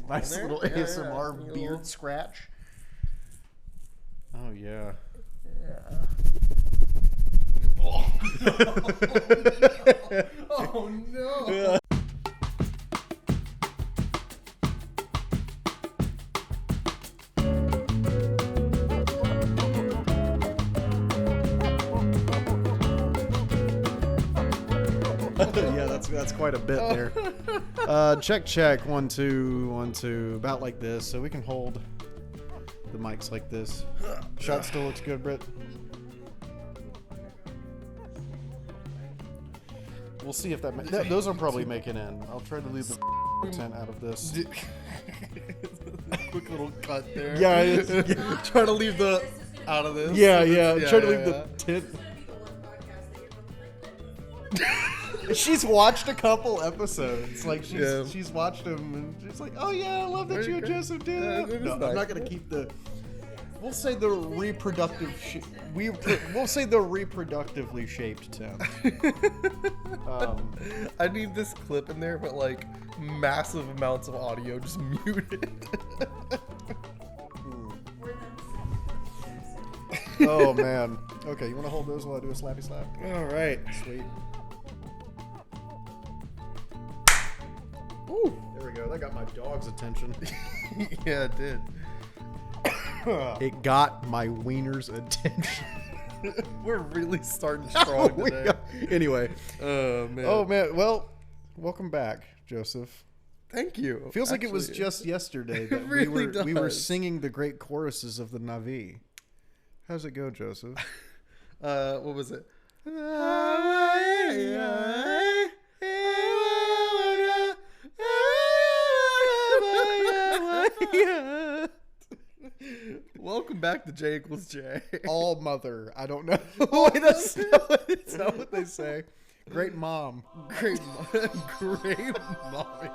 Nice little ASMR Yeah. beard scratch. Oh yeah. Yeah. Oh no. Yeah. Yeah, that's quite a bit there. Check 1 2 1 2, about like this, so we can hold the mics like this. Shot still looks good, Britt. We'll see if those will probably make it in. I'll try to leave the content out of this. Quick little cut there. Yeah, Try to leave the out of this. yeah. Try to leave the tint. She's watched a couple episodes. Like she's watched them, and she's like, "Oh yeah, I love that you and Joseph did it." No, I'm not gonna keep the. We'll say the reproductive. We'll say the reproductively shaped tint. I need this clip in there, but like massive amounts of audio just muted. Oh man. Okay, you want to hold those while I do a slappy slap? All right. Sweet. Ooh. There we go. That got my dog's attention. Yeah, it did. It got my wiener's attention. We're really starting strong today. Anyway. Oh man. Oh man. Well, welcome back, Joseph. Thank you. Feels like it was just yesterday that really we were does. singing the great choruses of the Navi. How's it go, Joseph? What was it? Welcome back to J equals J. All mother. I don't know. Wait, that's not what they say. Great mom. Great mommy.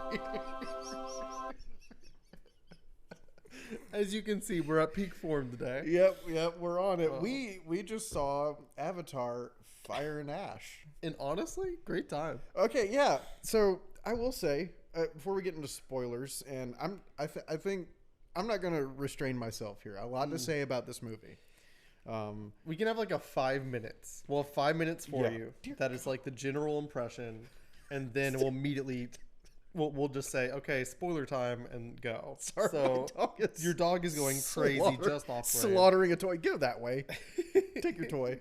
As you can see, we're at peak form today. Yep, we're on it. We just saw Avatar Fire and Ash. And honestly, great time. Okay, yeah. So I will say, before we get into spoilers, and I think I'm not going to restrain myself here. A lot to say about this movie. We can have like a 5 minutes. We'll have 5 minutes for you. That is like the general impression, and then we'll immediately we'll just say, okay, spoiler time, and go. Sorry, so your dog is going crazy just off frame. Slaughtering a toy. Go that way. Take your toy.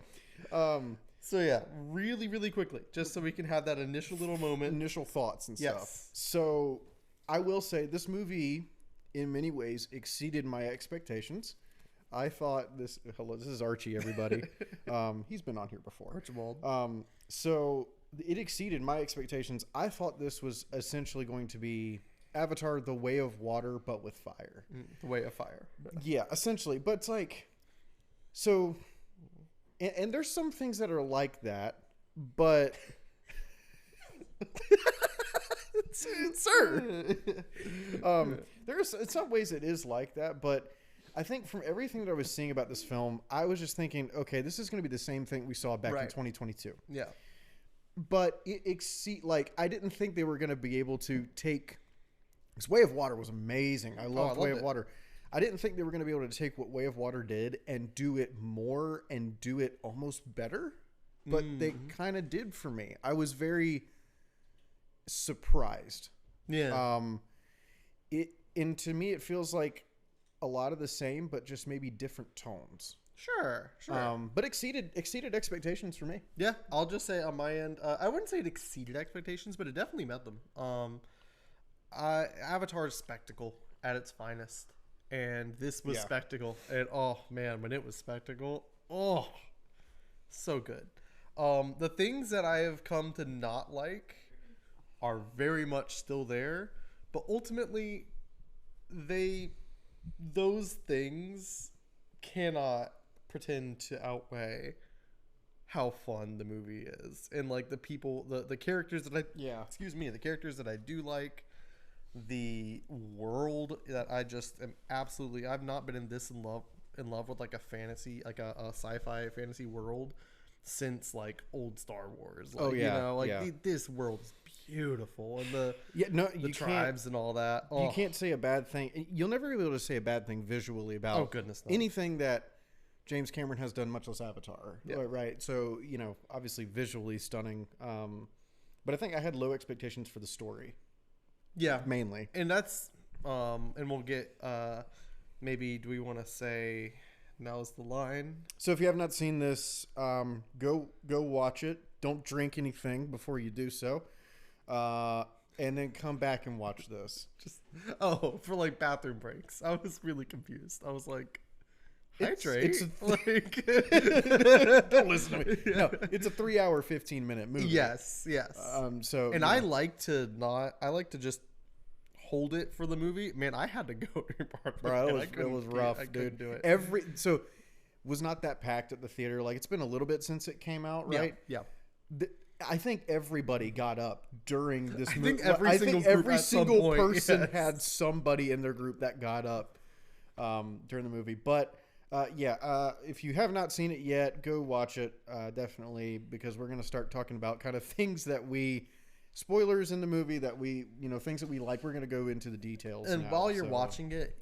So yeah, really, really quickly, just so we can have that initial little moment, initial thoughts and Yes. stuff. So I will say this movie, in many ways, exceeded my expectations. I thought this. Hello, this is Archie, everybody. He's been on here before. Archibald. So it exceeded my expectations. I thought this was essentially going to be Avatar: The Way of Water, but with fire. The Way of Fire. Yeah, essentially. But it's like, so, and there's some things that are like that, but. Sir. There's in some ways it is like that, but I think from everything that I was seeing about this film, I was just thinking, okay, this is going to be the same thing we saw back in 2022. Yeah. But I didn't think they were going to be able to take. Because Way of Water was amazing. I loved Way of Water. I didn't think they were going to be able to take what Way of Water did and do it more and do it almost better. But they kind of did for me. I was very surprised. Yeah. And to me, it feels like a lot of the same, but just maybe different tones. Sure. But exceeded expectations for me. Yeah, I'll just say on my end, I wouldn't say it exceeded expectations, but it definitely met them. Avatar is spectacle at its finest, and this was spectacle. And oh man, when it was spectacle, oh, so good. The things that I have come to not like are very much still there, but ultimately, those things cannot pretend to outweigh how fun the movie is, and like the people, the characters that the characters that I do like, the world that I just am absolutely. I've not been in love with like a fantasy, like a sci-fi fantasy world since like old Star Wars. Like, this world is beautiful, and the you tribes and all that. You can't say a bad thing. You'll never be able to say a bad thing visually about anything that James Cameron has done, much less Avatar. Yeah. Right. So, obviously visually stunning. But I think I had low expectations for the story. Yeah. Mainly. And that's, and we'll get, maybe, do we want to say now's the line? So if you have not seen this, go watch it. Don't drink anything before you do so. And then come back and watch this. For like bathroom breaks. I was really confused. I was like, hydrate. Don't listen to me. Yeah. No, it's a 3-hour, 15-minute movie. Yes. I like to just hold it for the movie. Man, I had to go. Bro, it was rough, dude. Couldn't do it. Was not that packed at the theater. Like, it's been a little bit since it came out, right? Yeah. I think everybody got up during this movie. I think every single person had somebody in their group that got up during the movie. But if you have not seen it yet, go watch it definitely, because we're going to start talking about kind of things that spoilers in the movie that we, things that we like. We're going to go into the details. And while you're watching it,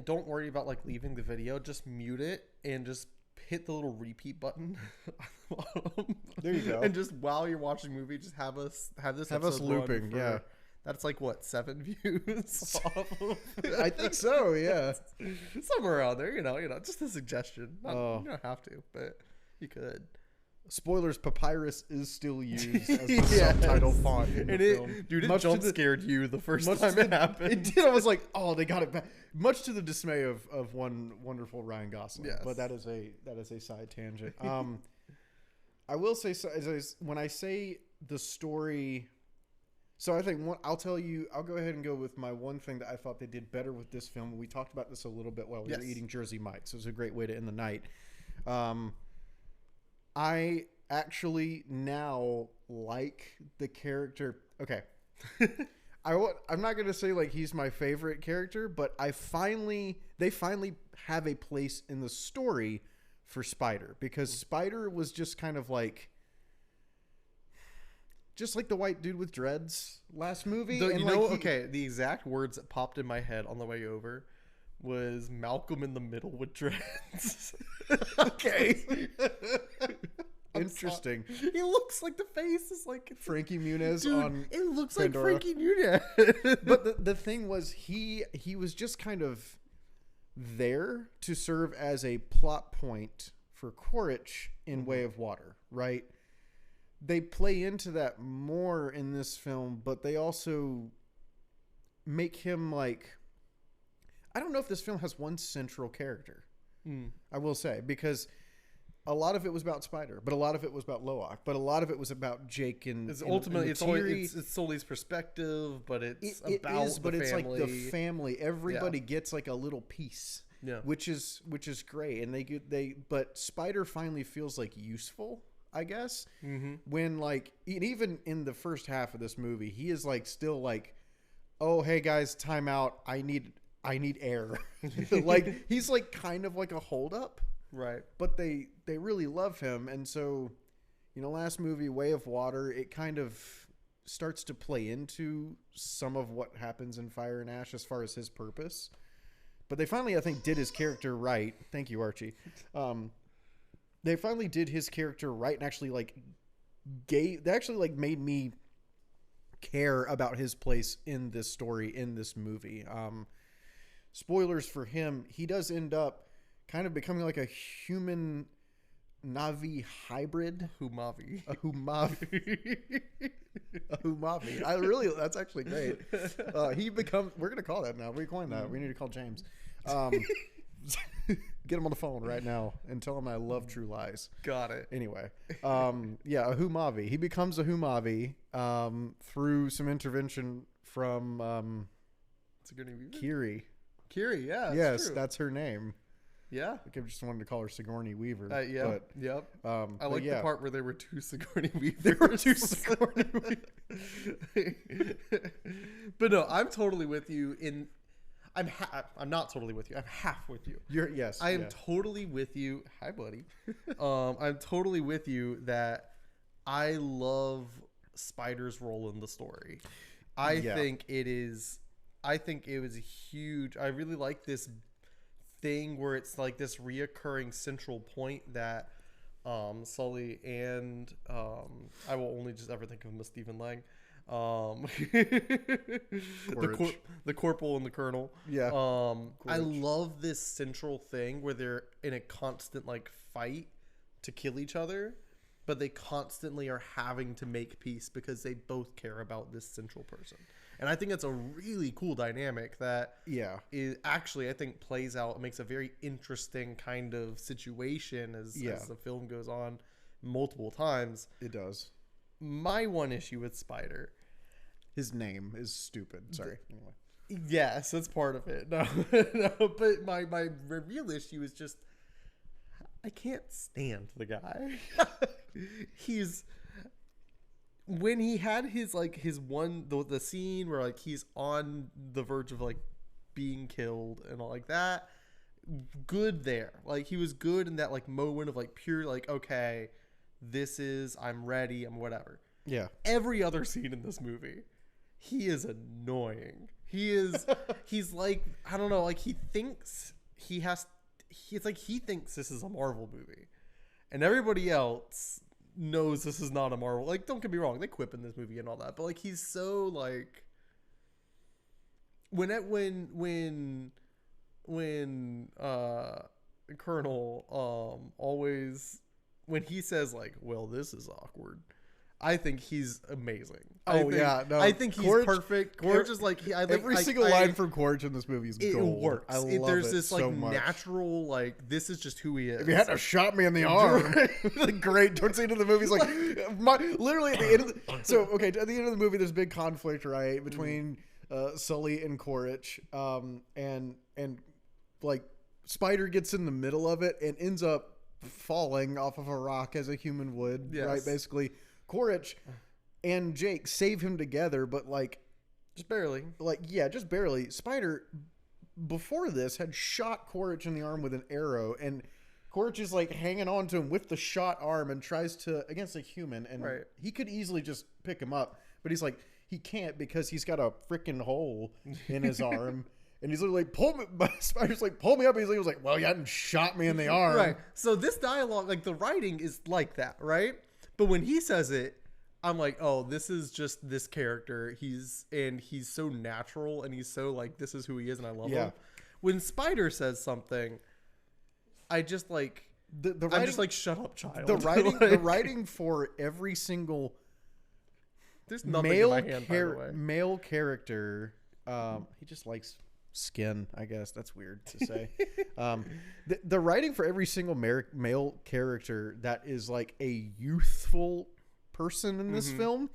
don't worry about like leaving the video. Just mute it and just hit the little repeat button. There you go. And just while you're watching the movie, just have us looping. Yeah. That's like what, 7 views off of? I think so. Yeah. Somewhere around there, just a suggestion. You don't have to, but you could. Spoilers: Papyrus is still used as the subtitle font in the film. Dude, it jump scared you the first time it happened. It did. I was like, oh, they got it back. Much to the dismay of one wonderful Ryan Gosling. Yes. But that is a side tangent. I will say, when I say the story, so I think I'll go ahead and go with my one thing that I thought they did better with this film. We talked about this a little bit while we were eating Jersey Mike's. So it was a great way to end the night. I actually now like the character. Okay. I'm not going to say like he's my favorite character, but they finally have a place in the story for Spider, because Spider was just kind of like the white dude with dreads last movie. The exact words that popped in my head on the way over was Malcolm in the Middle with dreads. Okay. Interesting. He looks like the face is like Frankie Muniz on it looks Pandora. Like Frankie Muniz. But the thing was, he was just kind of there to serve as a plot point for Quaritch in Way of Water, right? They play into that more in this film, but they also make him like, I don't know if this film has one central character. I will say, because a lot of it was about Spider, but a lot of it was about Loak, but a lot of it was about Jake and ultimately it's Sully's perspective, but it's like the family. Everybody gets like a little piece, which is great, and but Spider finally feels like useful, I guess. When like even in the first half of this movie, he is like still like, oh hey guys, time out, I need air. Like he's like kind of like a holdup. Right. But they really love him. And so, last movie, Way of Water, it kind of starts to play into some of what happens in Fire and Ash as far as his purpose. But they finally, I think, did his character right. Thank you, Archie. They finally did his character right and actually made me care about his place in this story, in this movie. Spoilers for him, he does end up kind of becoming like a human Navi hybrid. A Humavi. That's actually great. We're going to call that now. We coined that. We need to call James. Get him on the phone right now and tell him I love True Lies. Got it. Anyway. A Humavi. He becomes a Humavi through some intervention from Kiri. Kiri, yeah. Yes, that's her name. Yeah. I just wanted to call her Sigourney Weaver. I like the part where there were two Sigourney Weavers. There were two Sigourney Weavers. But no, I'm totally with you I'm not totally with you. I'm half with you. I am totally with you. Hi, buddy. I'm totally with you that I love Spider's role in the story. I think it was a huge. I really like this thing where it's like this reoccurring central point that Sully and I will only just ever think of him as Stephen Lang. The corporal and the colonel. Yeah. I love this central thing where they're in a constant like fight to kill each other, but they constantly are having to make peace because they both care about this central person. And I think that's a really cool dynamic that is actually, I think, plays out, makes a very interesting kind of situation as the film goes on multiple times. It does. My one issue with Spider, his name is stupid. Sorry. Anyway. Yes, that's part of it. No, but my real issue is just I can't stand the guy. When he had his the scene where like he's on the verge of like being killed and all like that, good there. Like he was good in that like moment of like pure like, okay, I'm ready, I'm whatever. Yeah. Every other scene in this movie, he is annoying. He's like, I don't know, like he thinks this is a Marvel movie. And everybody else knows this is not a Marvel. Like, don't get me wrong, they quip in this movie and all that, but like he's so like when Colonel always when he says like, well, this is awkward, I think he's amazing. I think he's perfect. Quaritch is like every single line from Quaritch in this movie is gold. It works. I love There's it this so like much. natural like this is just who he is. If you hadn't shot me in the arm, like great. Towards the end of the movie, he's like, literally at the end of the, at the end of the movie, there's a big conflict, right, between Sully and Quaritch, and like Spider gets in the middle of it and ends up falling off of a rock as a human would, right? Basically, Quaritch and Jake save him together, but like just barely. Just barely. Spider before this had shot Quaritch in the arm with an arrow, and Quaritch is like hanging on to him with the shot arm and tries to against a human, and he could easily just pick him up, but he's like he can't because he's got a freaking hole in his arm. And he's literally like, pull me. Spider's like, pull me up. And he was like, well, you hadn't shot me in the arm. Right. So this dialogue, like the writing is like that, right? But when he says it, I'm like, oh, this is just this character. He's so natural, and he's so like, this is who he is, and I love him. When Spider says something, I just like the writing, I'm just like, shut up, child. The writing for every single there's nothing in my hand, by the way. Male character, he just likes skin, I guess. That's weird to say. The writing for every single male character that is like a youthful person in this film,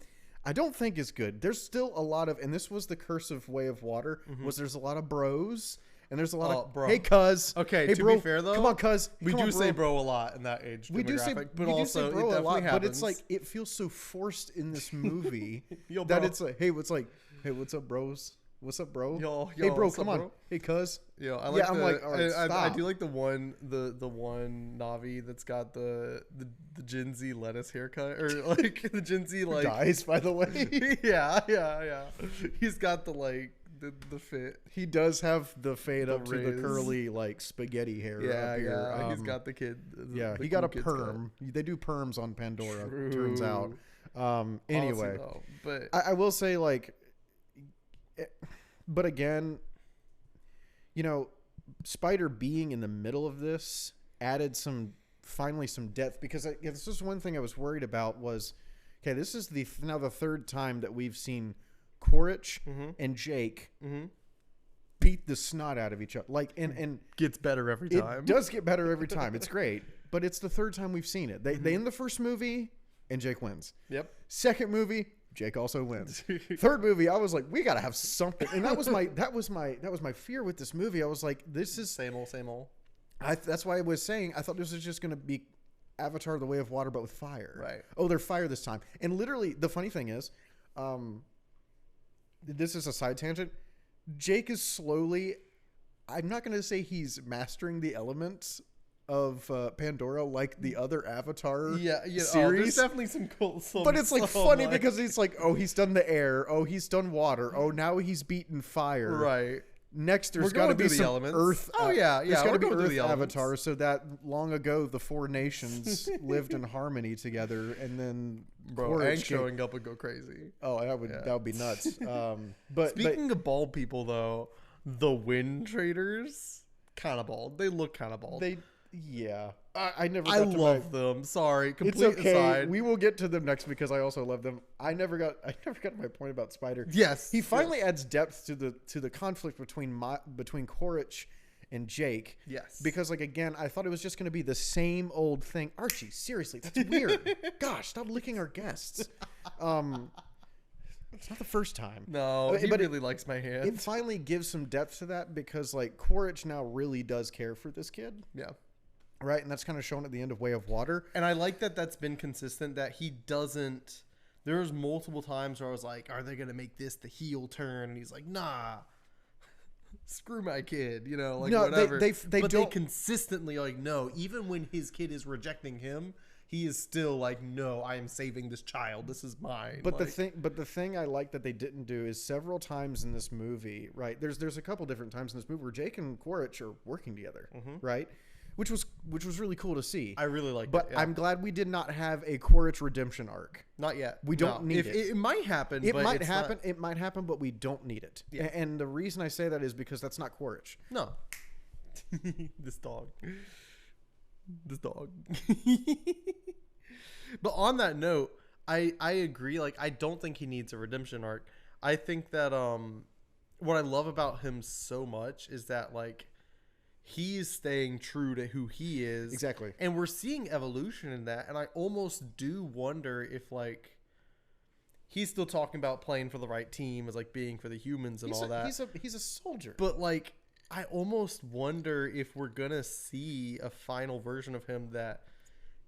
I don't think is good. There's still a lot of, and this was the curse of Way of Water, was there's a lot of bros, and there's a lot of bro. Hey cuz. Okay, hey, to bro, be fair though, come on cuz. We do say bro a lot in that age demographic, but also it definitely happens. But it's like it feels so forced in this movie Yo, that it's like, hey, what's up, bros? What's up, bro? Yo, hey, bro, come on. Bro? Hey, cuz. Yo, all right, I do like the one Navi that's got the Gen Z lettuce haircut, or like the Gen Z like dies, by the way. yeah. He's got the like the fit. He does have the fade up to the curly like spaghetti hair. up here. Yeah. He's got the kid. He got a perm. They do perms on Pandora. True. Turns out. Anyway, though, but I will say like. But again, you know, Spider being in the middle of this added finally some depth, because this is one thing I was worried about was, okay, this is now the third time that we've seen Quaritch and Jake beat the snot out of each other. Like, and gets better every time. It does get better every time. It's great, but it's the third time we've seen it. They end the first movie and Jake wins. Yep. Second movie, Jake also wins. Third movie, I was like, we got to have something. And that was my fear with this movie. I was like, this is same old. That's why I was saying, I thought this was just going to be Avatar: The Way of Water, but with fire. Right. Oh, they're fire this time. And literally, the funny thing is, this is a side tangent. Jake is slowly, I'm not going to say he's mastering the elements, of Pandora like the other Avatar there's series. definitely some cool. But it's like funny because he's like, oh, he's done the air. Oh, he's done water. Oh, now he's beaten fire. Right. Next, there's got to be some elements. Earth. There's got to be Earth Avatar, so that long ago the four nations lived in harmony together, and then Aang showing up would go crazy. Oh, that would be nuts. But speaking of bald people, though, the Wind Traders kind of bald. They look kind of bald. I never. I love them. Sorry, complete it's okay. aside. We will get to them next because I also love them. I never got my point about Spider. Yes, he finally adds depth to the conflict between Quaritch and Jake. Yes, because like again, I thought it was just going to be the same old thing. Archie, seriously, that's weird. Gosh, stop licking our guests. It's not the first time. No, he really likes my hand. It finally gives some depth to that because like Quaritch now really does care for this kid. Yeah. Right, and that's kind of shown at the end of Way of Water. And I like that that's been consistent, that he doesn't... There's multiple times where I was like, are they going to make this the heel turn? And he's like, nah, screw my kid, like no, whatever. They consistently like, no, even when his kid is rejecting him, he is still like, no, I am saving this child. This is mine. But the thing I like that they didn't do is several times in this movie, right? There's a couple different times in this movie where Jake and Quaritch are working together, right? Which was really cool to see. I really liked it. But I'm glad we did not have a Quaritch redemption arc. Not yet. We don't need it. It might happen. It might happen. It might happen, but we don't need it. Yeah. And the reason I say that is because that's not Quaritch. No. This dog. But on that note, I agree. Like, I don't think he needs a redemption arc. I think that what I love about him so much is that like he's staying true to who he is. Exactly. And we're seeing evolution in that. And I almost do wonder if like he's still talking about playing for the right team as like being for the humans and all that. He's a soldier. But like I almost wonder if we're gonna see a final version of him that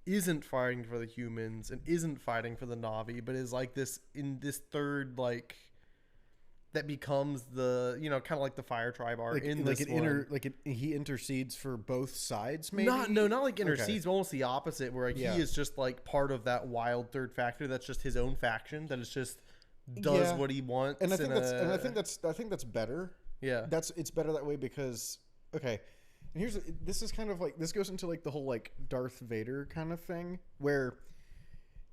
isn't fighting for the humans and isn't fighting for the Na'vi, but is like this in this third like that becomes the kind of like the Fire Tribe are like, in like this he intercedes for both sides. Maybe not like intercedes, but almost the opposite, where like he is just like part of that wild third factor that's just his own faction that is just does what he wants. And I think that's better. Yeah, it's better that way because okay. And this is kind of like, this goes into like the whole like Darth Vader kind of thing where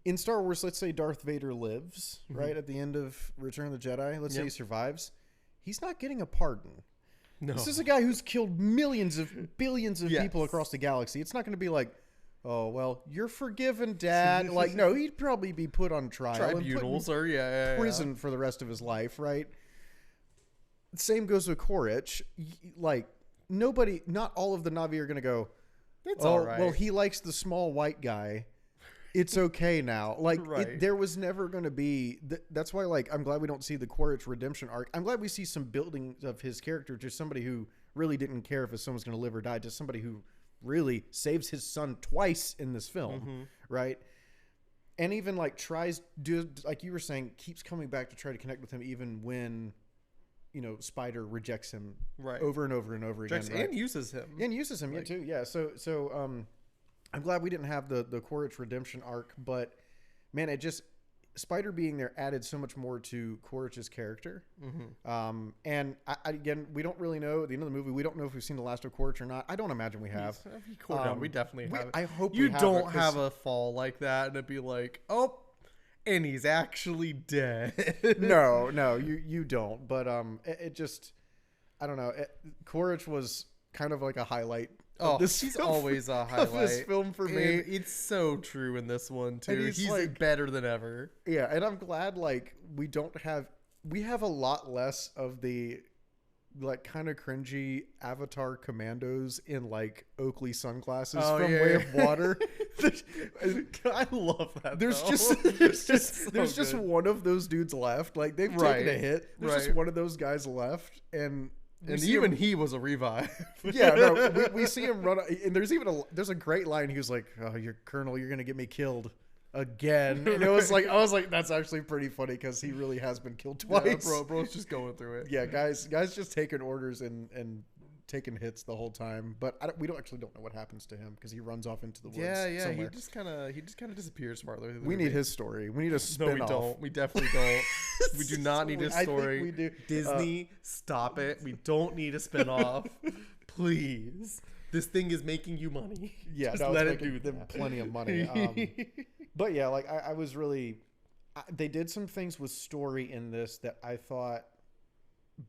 in Star Wars, let's say Darth Vader lives, right? At the end of Return of the Jedi, let's say he survives. He's not getting a pardon. No. This is a guy who's killed billions of people across the galaxy. It's not going to be like, oh, well, you're forgiven, Dad. Like, no, he'd probably be put on trial. Tribunals or prison for the rest of his life, right? Same goes with Quaritch. Like, not all of the Na'vi are going to go, it's all right. Well, he likes the small white guy. It's okay now. Like, there was never going to be... That's why, like, I'm glad we don't see the Quaritch redemption arc. I'm glad we see some building of his character to somebody who really didn't care if his son was going to live or die, to somebody who really saves his son twice in this film, right? And even, like, like you were saying, keeps coming back to try to connect with him even when... Spider rejects him over and over and over again. And uses him. And uses him, too. Yeah. So I'm glad we didn't have the Quaritch redemption arc, but man, Spider being there added so much more to Quaritch's character. And again, we don't really know at the end of the movie. We don't know if we've seen the last of Quaritch or not. I don't imagine we have. We definitely have. I hope you don't have a fall like that and it'd be like, oh, and he's actually dead. No, you don't. But it just, I don't know. Quaritch was kind of like a highlight. He's always a highlight of this film for me. And it's so true in this one too. He's like, better than ever. Yeah, and I'm glad like we have a lot less of the like kind of cringy Avatar commandos in like Oakley sunglasses from Way of Water. I love that. There's just one of those dudes left. Like they've taken a hit. There's just one of those guys left, and even he was a revive. Yeah, no, we see him run, and there's a great line. He was like, "Oh, you're Colonel, you're gonna get me killed again." And I was like, that's actually pretty funny because he really has been killed twice. Yeah, bro's just going through it. Yeah, guys just taking orders and taking hits the whole time. But we don't know what happens to him because he runs off into the woods. Yeah. somewhere. He just kind of disappears smartly. We need his story. We need a spin-off. No, we don't. We definitely don't. We do not need his story. I think we do. Disney, stop it. We don't need a spin-off. Please. This thing is making you money. Yeah, just let it do them plenty of money. But yeah, like I was really. They did some things with story in this that I thought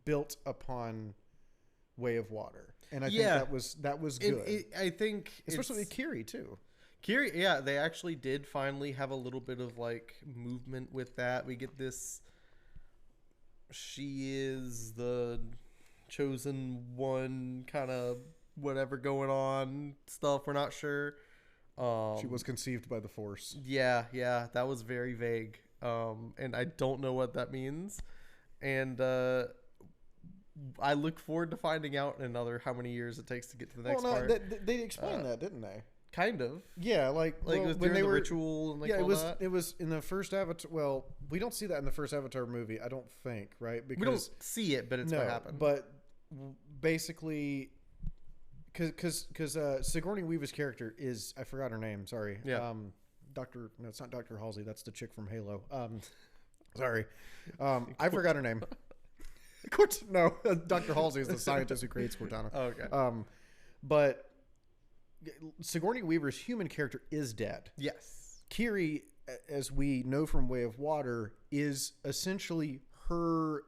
built upon Way of Water, and I think that was good. I think especially with Kiri too. Kiri, yeah, they actually did finally have a little bit of like movement with that. We get this. She is the chosen one, kind of whatever going on stuff. We're not sure. She was conceived by the Force. Yeah, that was very vague. And I don't know what that means. And I look forward to finding out in another how many years it takes to get to the next part. They explained that, didn't they? Kind of. Yeah, like it was when they were ritual and like all that. It was in the first Avatar. Well, we don't see that in the first Avatar movie, I don't think, right? Because we don't see it, but it's what happened. But basically, because Sigourney Weaver's character is, I forgot her name. Sorry. Yeah. No, it's not Dr. Halsey. That's the chick from Halo. Sorry. I forgot her name. No, Dr. Halsey is the scientist who creates Cortana. Oh, okay. But Sigourney Weaver's human character is dead. Yes. Kiri, as we know from Way of Water, is essentially her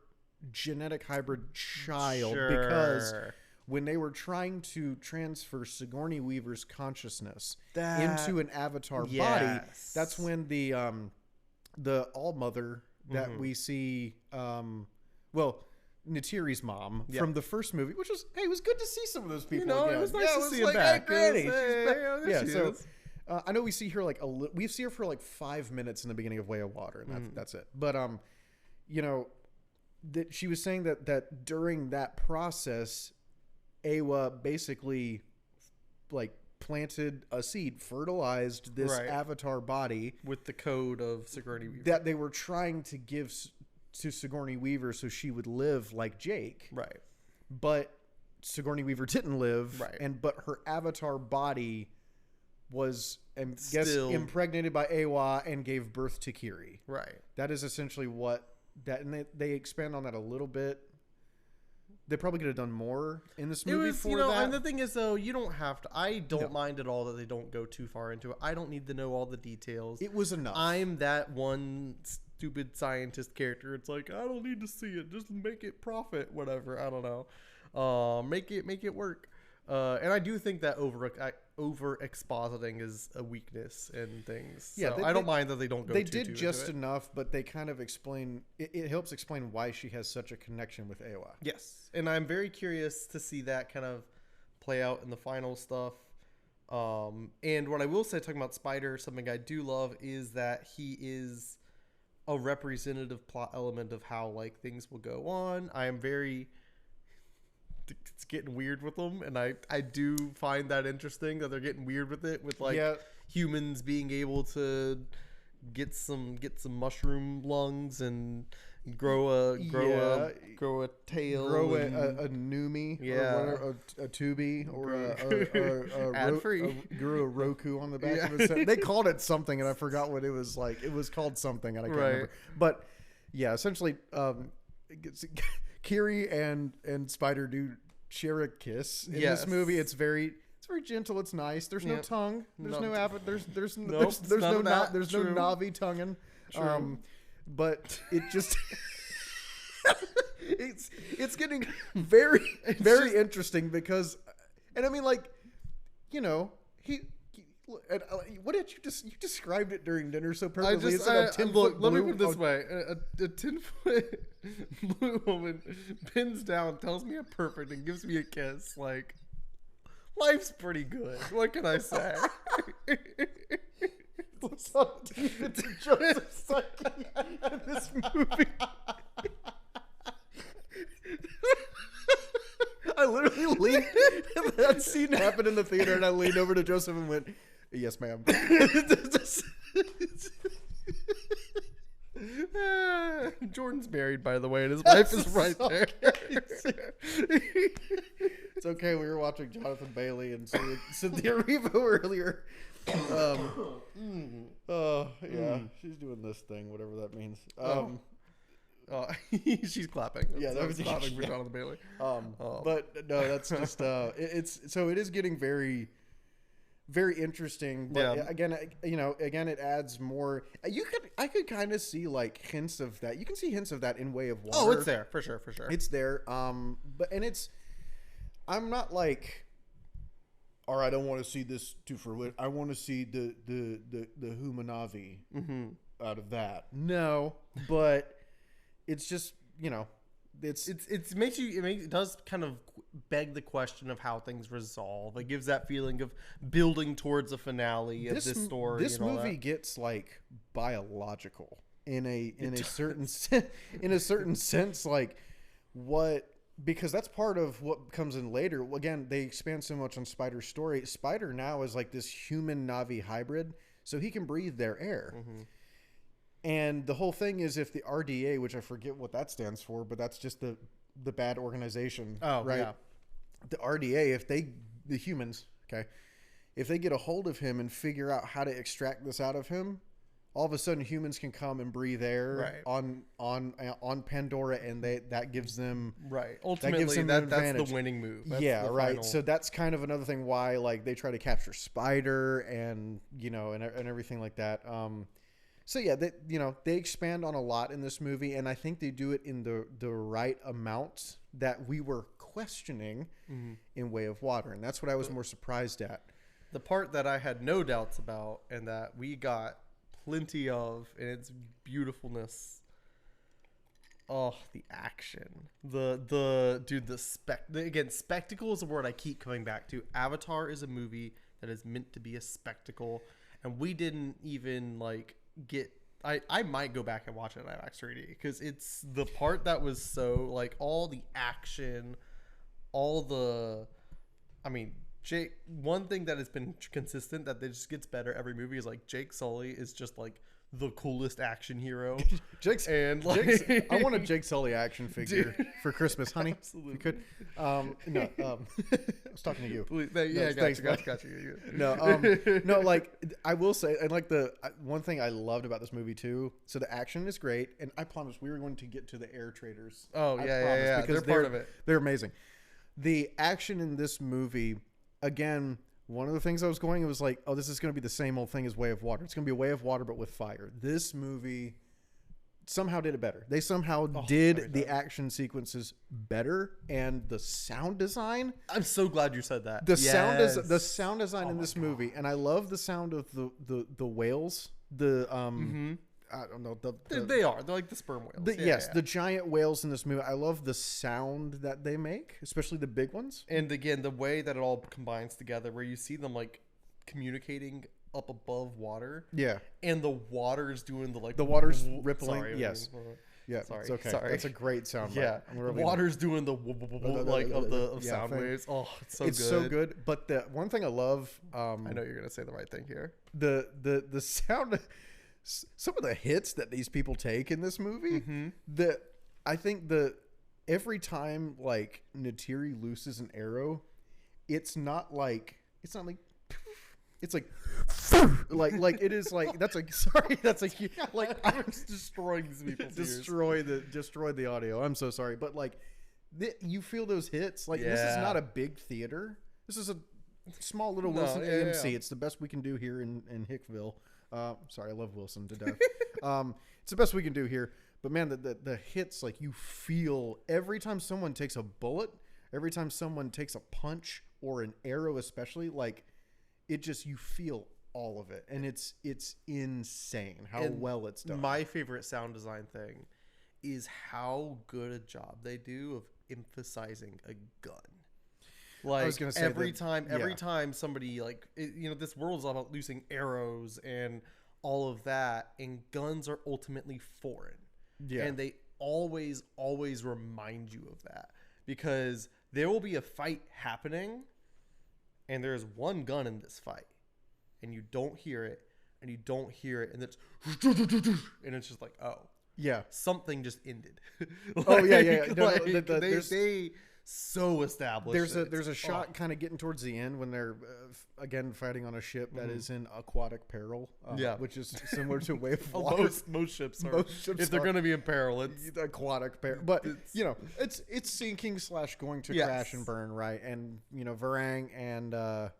genetic hybrid child because when they were trying to transfer Sigourney Weaver's consciousness into an avatar body, that's when the All-Mother that we see, Natiri's mom from the first movie, which was, it was good to see some of those people again. It was nice to see her back. Hey, Granny. So I know we see her we see her for like 5 minutes in the beginning of Way of Water, and that's it. But that she was saying that during that process, Awa basically like planted a seed, fertilized this avatar body with the code of Sigourney Weaver that they were trying to give to Sigourney Weaver so she would live like Jake. Right. But Sigourney Weaver didn't live. Right. But her avatar body was, impregnated by Awa and gave birth to Kiri. Right. That is essentially and they expand on that a little bit. They probably could have done more in this movie that. And the thing is, though, you don't have to. I don't mind at all that they don't go too far into it. I don't need to know all the details. It was enough. I'm that one stupid scientist character. It's like, I don't need to see it. Just make it profit, whatever. I don't know. Make it work. And I do think that over expositing is a weakness in things. Yeah, I don't mind that they don't go. They did just enough, but they kind of explain. It helps explain why she has such a connection with Awa. Yes, and I'm very curious to see that kind of play out in the final stuff. And what I will say, talking about Spider, something I do love is that he is a representative plot element of how like things will go on. I am very. It's getting weird with them, and I do find that interesting that they're getting weird with it, with like humans being able to get some mushroom lungs and grow a tail, grow a Numi, or a Tubi, or ad free, grew a Roku on the back of his head. They called it something, and I forgot what it was like. It was called something, and I can't remember. But yeah, essentially, Kiri and Spider do share a kiss in this movie. It's very gentle. It's nice. There's no tongue. There's no Navi tonguing. But it just it's getting very very interesting because, and I mean, like, he. What did you described it during dinner so perfectly? It's like a 10-foot blue. Let me put it this way: a 10-foot blue woman pins down, tells me I'm perfect, and gives me a kiss. Like, life's pretty good. What can I say? Let's not deep into Joseph Psyche in this movie. I literally leaned. That scene happened in the theater, and I leaned over to Joseph and went, "Yes, ma'am." Jordan's married, by the way, and his wife is right there. It's okay. We were watching Jonathan Bailey and Cynthia Erivo earlier. She's doing this thing, whatever that means. She's clapping. That was clapping for Jonathan Bailey. But no, that's just it is getting very, very interesting. But again, it adds more. I could kind of see like hints of that. You can see hints of that in Way of Water. Oh, it's there for sure. It's there. I'm not like, all right, I don't want to see this too for. I want to see the Humanavi out of that. No, but it's just it does kind of beg the question of how things resolve. It gives that feeling of building towards a finale of this story. This movie gets like biological in a certain sense, like what. Because that's part of what comes in later. Again, they expand so much on Spider's story. Spider now is like this human Navi hybrid, so he can breathe their air. And the whole thing is, if the RDA, which I forget what that stands for, but that's just the bad organization. Oh, right. Yeah. The RDA, the humans, if they get a hold of him and figure out how to extract this out of him, all of a sudden humans can come and breathe air on Pandora, and that gives them ultimately that's the winning move. That's final. So that's kind of another thing why like they try to capture Spider and and everything like that. They expand on a lot in this movie, and I think they do it in the right amount that we were questioning in Way of Water, and that's what I was more surprised at. The part that I had no doubts about and that we got plenty of in its beautifulness. Oh, the action. Spectacle is a word I keep coming back to. Avatar is a movie that is meant to be a spectacle, and we didn't even get. I might go back and watch it in IMAX 3D because it's the part that was so like all the action, Jake, one thing that has been consistent that just gets better every movie is like Jake Sully is just like the coolest action hero. I want a Jake Sully action figure for Christmas, honey. Absolutely. If you could. I was talking to you. Please, got you. No, like I will say, and like the one thing I loved about this movie too. So the action is great, and I promise we were going to get to the air traders. Oh yeah, because they're part of it. They're amazing. The action in this movie. Again, one of the things I was going, it was like, oh, this is going to be the same old thing as Way of Water. It's going to be a Way of Water, but with fire. This movie somehow did it better. They somehow did the action sequences better, and the sound design. I'm so glad you said that. The sound design in this movie, and I love the sound of the whales. I don't know. They're like the sperm whales. The giant whales in this movie. I love the sound that they make, especially the big ones. And again, the way that it all combines together, where you see them like communicating up above water. Yeah. And the water's doing the water's rippling. Sorry, yes. Sorry. It's okay. Sorry. That's a great sound. Yeah. The water's doing the of sound waves. Oh, it's so good. It's so good. But the one thing I love. I know you're gonna say the right thing here. The sound. Some of the hits that these people take in this movie, I think every time like Neytiri looses an arrow, it's not like it's like it is like that's like I was destroying these people's ears. Destroy the audio. I'm so sorry, but like you feel those hits. Like this is not a big theater. This is a small little Wilson AMC. It's the best we can do here in Hickville. Sorry, I love Wilson to death. It's the best we can do here. But man, the hits, like you feel every time someone takes a bullet, every time someone takes a punch or an arrow, especially, like it just you feel all of it, and it's insane how well it's done. My favorite sound design thing is how good a job they do of emphasizing a gun. Like I was gonna say every time somebody this world is all about losing arrows and all of that, and guns are ultimately foreign. Yeah. And they always remind you of that, because there will be a fight happening and there's one gun in this fight and you don't hear it and it's and it's just like, oh yeah, something just ended. Like, so established. There's a shot kind of getting towards the end when they're again fighting on a ship that is in aquatic peril, which is similar to Way of Water. Most ships are. If they're going to be in peril, it's aquatic peril. But it's sinking / going to crash and burn, right? And Varang and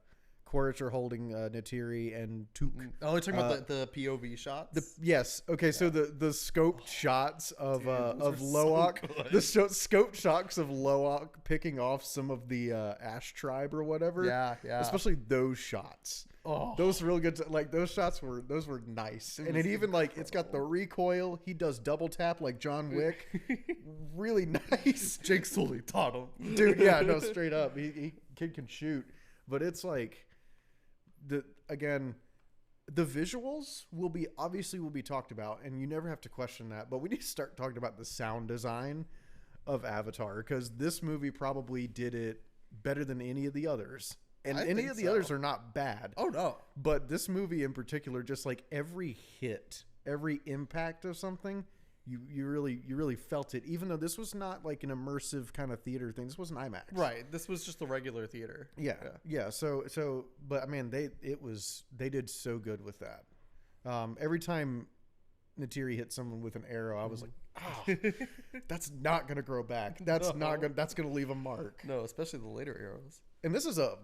Quaritch are holding Neytiri and Took. Oh, you're talking about the POV shots? Yes. Okay, so the scoped shots of Loak, the scoped shots of Loak picking off some of the Ash tribe or whatever. Yeah. Especially those shots. Oh, those were real good. Like those shots were nice, and it even it's got the recoil. He does double tap like John Wick. Really nice. Jake Sully taught him, dude. Yeah, no, straight up. Kid can shoot, but it's like. The visuals will be talked about, and you never have to question that, but we need to start talking about the sound design of Avatar, because this movie probably did it better than any of the others, and any of the others are not bad. Oh no, but this movie in particular, just like every hit, every impact of something, you really felt it, even though this was not like an immersive kind of theater thing. This was an IMAX, right? This was just a regular theater. Yeah. So, but I mean, they did so good with that. Every time Neytiri hit someone with an arrow, I was like, oh, that's not gonna grow back. That's gonna leave a mark. No, especially the later arrows. And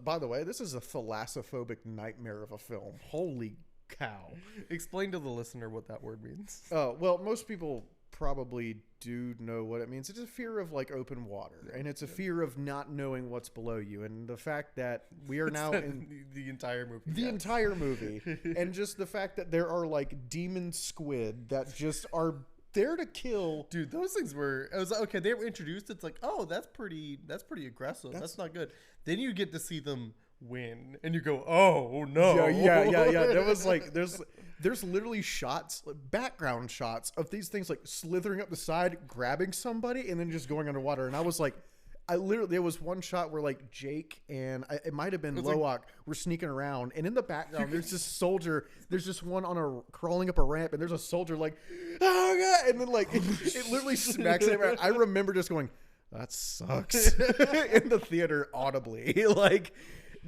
by the way, this is a thalassophobic nightmare of a film. Holy cow. Explain to the listener what that word means. Oh, well, most people probably do know what it means. It's a fear of like open water, and it's a fear of not knowing what's below you, and the fact that we are now in the entire movie. Entire movie. And just the fact that there are like demon squid that just are there to kill. Dude, those things were, it was like, okay, they were introduced, it's like, oh, that's pretty aggressive. That's not good. Then you get to see them win, and you go, oh no. Yeah. There was like there's literally shots, background shots of these things like slithering up the side, grabbing somebody, and then just going underwater. And I was like, there was one shot where like Jake and it might have been Loak were sneaking around, and in the background there's this soldier. There's just one crawling up a ramp, and there's a soldier like, oh god, and then like it literally smacks him. I remember just going, that sucks in the theater audibly, like.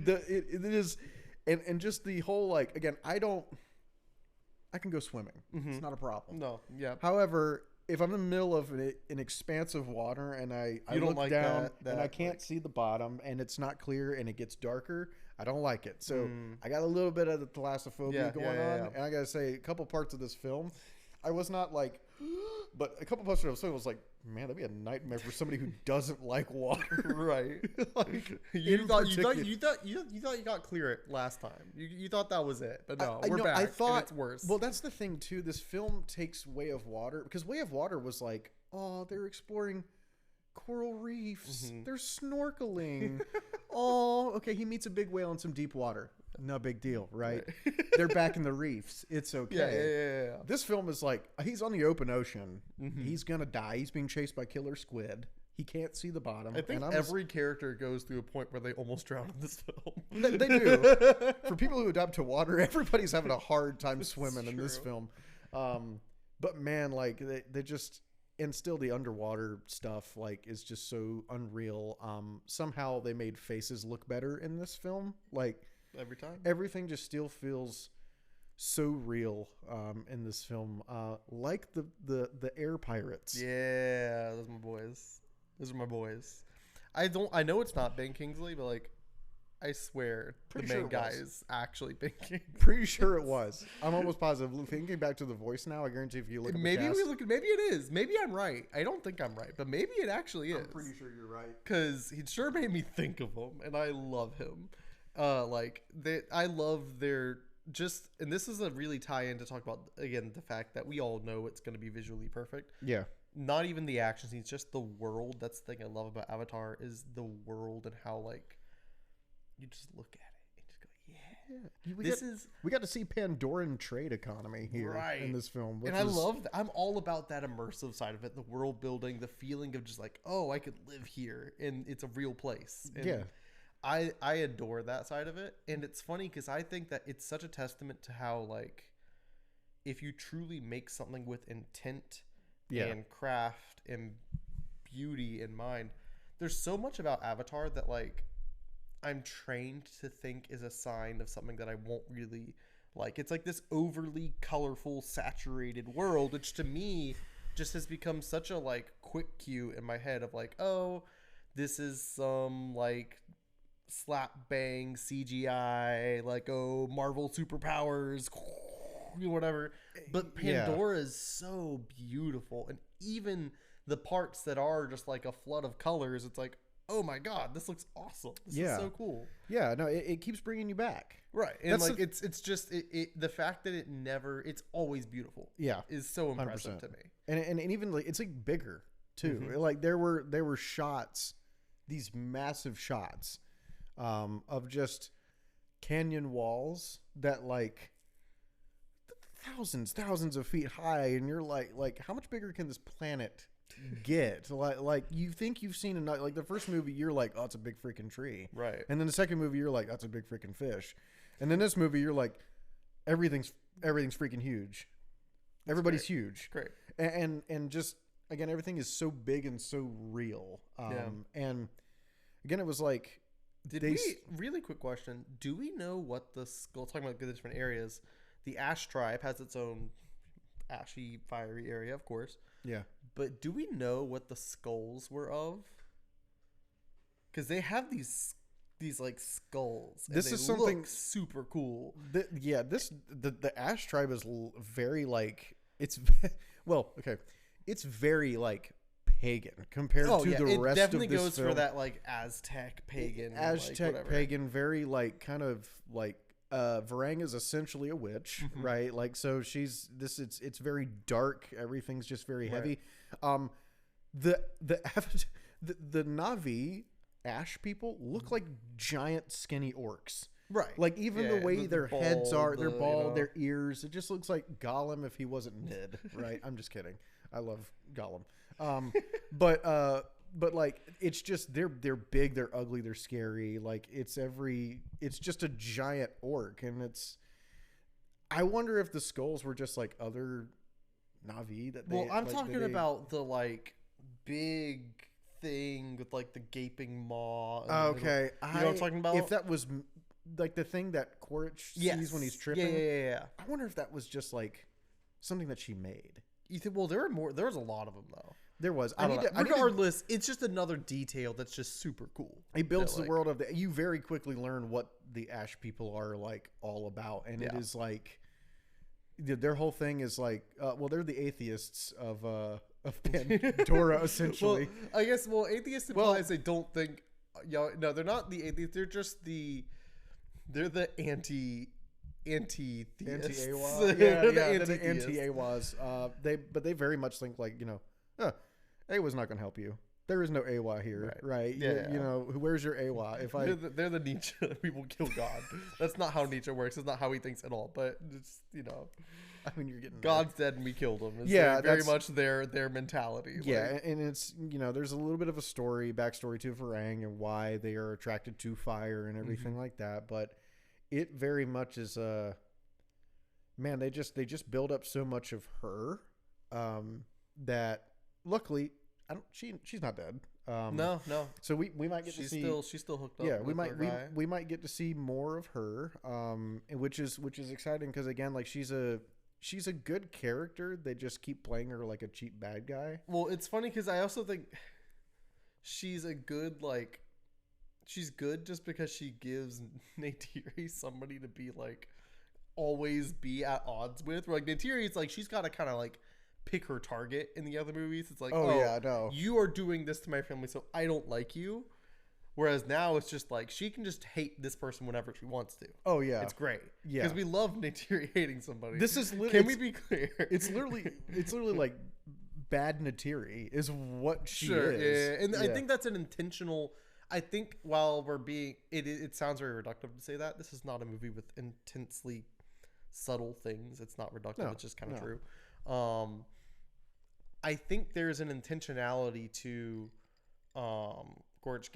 It is, and just the whole like, again, I can go swimming. It's not a problem. No, yeah. However, if I'm in the middle of an expanse of water and I look like down and I can't see the bottom and it's not clear and it gets darker, I don't like it. So I got a little bit of the thalassophobia going on, and I gotta say, a couple parts of this film, I was not like, but a couple parts of the film was like, man, that'd be a nightmare for somebody who doesn't like water. Right. Like, you thought you got clear it last time. You thought that was it, but no, we're back. I thought and it's worse. Well, that's the thing too. This film takes Way of Water, because Way of Water was like, oh, they're exploring coral reefs. They're snorkeling. Oh, okay. He meets a big whale in some deep water. No big deal, right? They're back in the reefs. It's okay. Yeah. This film is like, he's on the open ocean. He's gonna die. He's being chased by killer squid. He can't see the bottom. I think every character goes through a point where they almost drown in this film. They do. For people who adapt to water, everybody's having a hard time swimming in this film. But man, like they just, and still the underwater stuff like is just so unreal. Somehow they made faces look better in this film. Like every time, everything just still feels so real in this film. Like the air pirates. Yeah, those are my boys. Those are my boys. I know it's not Ben Kingsley, but like, I swear the main guy is actually Ben Kingsley. Pretty sure it was. I'm almost positive. Thinking back to the voice now, I guarantee if you look at the cast, maybe it is. Maybe I'm right. I don't think I'm right, but maybe it actually is. I'm pretty sure you're right. Because he sure made me think of him, and I love him. I love their just, and this is a really tie-in to talk about, again, the fact that we all know it's going to be visually perfect. Yeah. Not even the action scenes, just the world. That's the thing I love about Avatar is the world and how, like, you just look at it and just go, yeah. We got to see Pandoran trade economy here in this film. And I love that. I'm all about that immersive side of it, the world building, the feeling of just like, oh, I could live here and it's a real place. And yeah. I adore that side of it. And it's funny because I think that it's such a testament to how, like, if you truly make something with intent and craft and beauty in mind, there's so much about Avatar that like I'm trained to think is a sign of something that I won't really like. It's like this overly colorful, saturated world, which to me just has become such a like quick cue in my head of like, oh, this is some like slap bang CGI, like, oh, Marvel superpowers, whatever. But Pandora is so beautiful, and even the parts that are just like a flood of colors, it's like, oh my god, this looks awesome. This is so cool. Yeah, no, it keeps bringing you back. Right. And that's like it's just the fact that it's always beautiful. Yeah, is so impressive 100%. To me. And even like it's like bigger too. Mm-hmm. Like there were shots, these massive shots of just canyon walls that like thousands of feet high, and you're like how much bigger can this planet get? Like you think you've seen enough. Like the first movie you're like, oh, it's a big freaking tree, right? And then the second movie you're like, that's a big freaking fish, and then this movie you're like, everything's freaking huge. Everybody's huge. Great. And just again, everything is so big and so real. And again, it was like, really quick question, do we know what the skull, talking about the different areas, the Ash tribe has its own ashy, fiery area, of course. Yeah. But do we know what the skulls were of? Because they have these like skulls. And this is something look super cool. The Ash tribe is very like, it's well, okay, it's very like pagan compared to the rest of this film. It definitely goes for that like Aztec pagan. Aztec pagan, very like kind of like Varang is essentially a witch, mm-hmm. right? Like so it's very dark. Everything's just very heavy. The Na'vi Ash people look like giant skinny orcs. Right. Like even the way their heads are, they're bald, their ears, it just looks like Gollum if he wasn't Nid, right? I'm just kidding. I love Gollum. But like it's just they're big, they're ugly, they're scary. Like it's just a giant orc, and I wonder if the skulls were just like other Na'vi that they. Well, I'm talking about the like big thing with like the gaping maw. Okay, you know what I'm talking about? If that was like the thing that Quaritch sees when he's tripping. Yeah. I wonder if that was just like something that she made. You think? Well, there was a lot of them though. There was. Regardless, it's just another detail that's just super cool. It builds the world of you very quickly learn what the Ash people are like all about, and it is like their whole thing is like, they're the atheists of Pandora essentially. Well, I guess atheists implies they don't think. No, they're not the atheists. They're just they're the anti-theists. Anti-AWA. They're the anti-AWAs. They very much think like, AWA's not going to help you. There is no AWA here, right? Where's your AWA? They're the Nietzsche. We will kill God. That's not how Nietzsche works. It's not how he thinks at all. But it's I mean, you're getting God's dead and we killed him. It's very much their mentality. Yeah, and it's there's a little bit of a backstory to Varang and why they are attracted to fire and everything like that. But it very much is man. They just build up so much of her that luckily. She's not dead. No. So we might get to see. She's still hooked up. Yeah, we might get to see more of her, which is exciting because again, like she's a good character. They just keep playing her like a cheap bad guy. Well, it's funny because I also think she's good just because she gives Neytiri somebody to be like always be at odds with. Where like Neytiri, it's like she's got to kind of like pick her target in the other movies. It's like, you are doing this to my family, so I don't like you. Whereas now it's just like she can just hate this person whenever she wants to. Oh yeah, it's great. Yeah, because we love Neytiri hating somebody. This is can we be clear? It's literally like bad Neytiri is what she is. Yeah. And I think that's an intentional. I think while we're being it sounds very reductive to say that this is not a movie with intensely subtle things. It's not reductive. No, it's just kind of true. I think there's an intentionality to Quaritch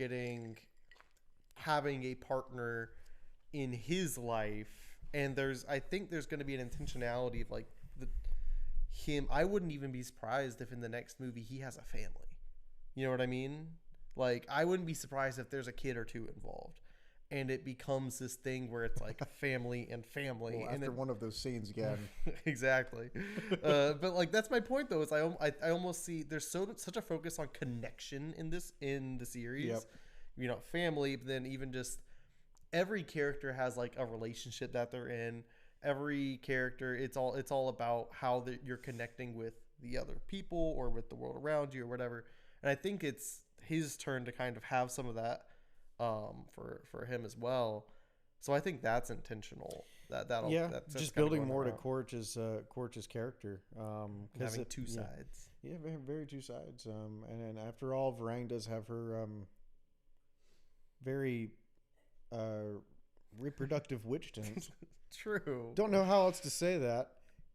having a partner in his life, and I think there's going to be an intentionality of like him. I wouldn't even be surprised if in the next movie he has a family. You know what I mean? Like, I wouldn't be surprised if there's a kid or two involved. And it becomes this thing where it's like family and family. Well, and after one of those scenes again. Exactly. But like, that's my point though, is I almost see there's such a focus on connection in the series. Yep. You know, family, but then even just every character has like a relationship that they're in. Every character, it's all about how you're connecting with the other people or with the world around you or whatever. And I think it's his turn to kind of have some of that for him as well. So I think that's intentional. That's just building more to Quaritch's character. Having two sides. Yeah, very, very two sides. And then after all, Varang does have her very reproductive witch tint. True. Don't know how else to say that.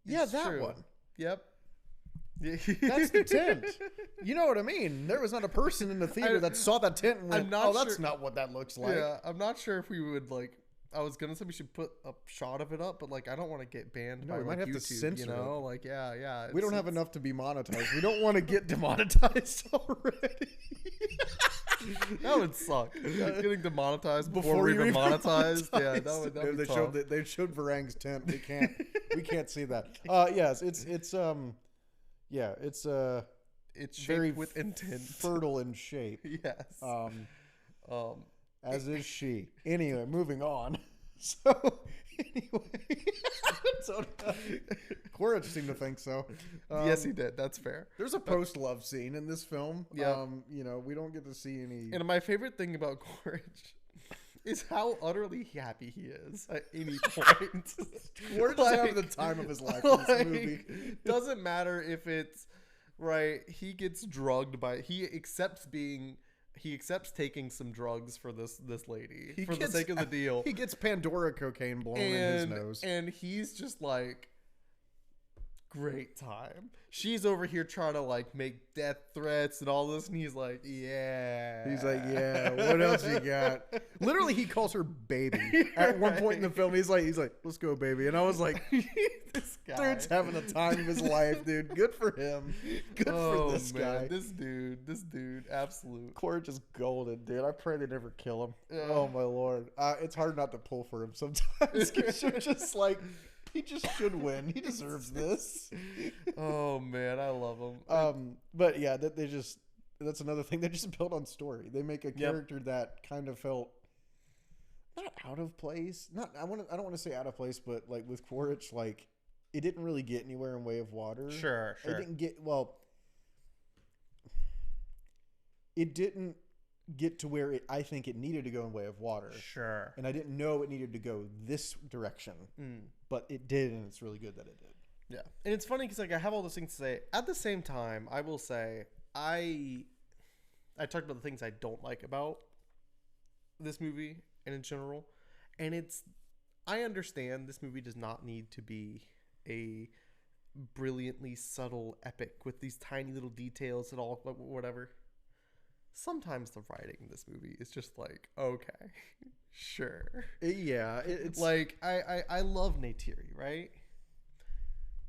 It's that true. one. Yep. That's the tent. You know what I mean? There was not a person in the theater that saw that tent and went, that's not what that looks like. Yeah, I'm not sure if we would like. I was gonna say we should put a shot of it up, but like I don't want to get banned by we might have YouTube, to censor it. Like yeah. We don't have enough to be monetized. We don't want to get demonetized already. That would suck. Getting demonetized before we even monetized. Yeah, that would be tough. They showed Varang's tent. We can't see that. Yes, it's very with intent, fertile in shape. Yes. As is she. Anyway, moving on. So anyway, Quaritch seemed to think so. Yes, he did. That's fair. There's a post-love scene in this film. Yeah. We don't get to see any. And my favorite thing about Quaritch is how utterly happy he is at any point. Quaritch is having the time of his life in this movie. Doesn't matter if it's right. He gets drugged by. He accepts taking some drugs for this lady the sake of the deal. He gets Pandora cocaine blown in his nose. And he's just like, great time. She's over here trying to like make death threats and all this, and he's like, yeah. He's like, yeah, what else you got? Literally, he calls her baby. At one point in the film, he's like, let's go, baby. And I was like, this guy. Dude's having the time of his life, dude. Good for him. Good for this guy. This dude, absolute. Quaritch is golden, dude. I pray they never kill him. Oh, my Lord. It's hard not to pull for him sometimes, because you're just like, he just should win. He deserves this. Oh man, I love him. But yeah, that's another thing. They just built on story. They make a character that kind of felt not out of place. I don't want to say out of place, but like with Quaritch, like it didn't really get anywhere in Way of Water. Sure. It didn't get It didn't get to where I think it needed to go in Way of Water. Sure. And I didn't know it needed to go this direction. But it did, and it's really good that it did. Yeah. And it's funny because like I have all those things to say. At the same time, I will say I talked about the things I don't like about this movie and in general. And I understand this movie does not need to be a brilliantly subtle epic with these tiny little details and all whatever. Sometimes the writing in this movie is just like, okay, sure. Yeah. It's like, I love Neytiri, right?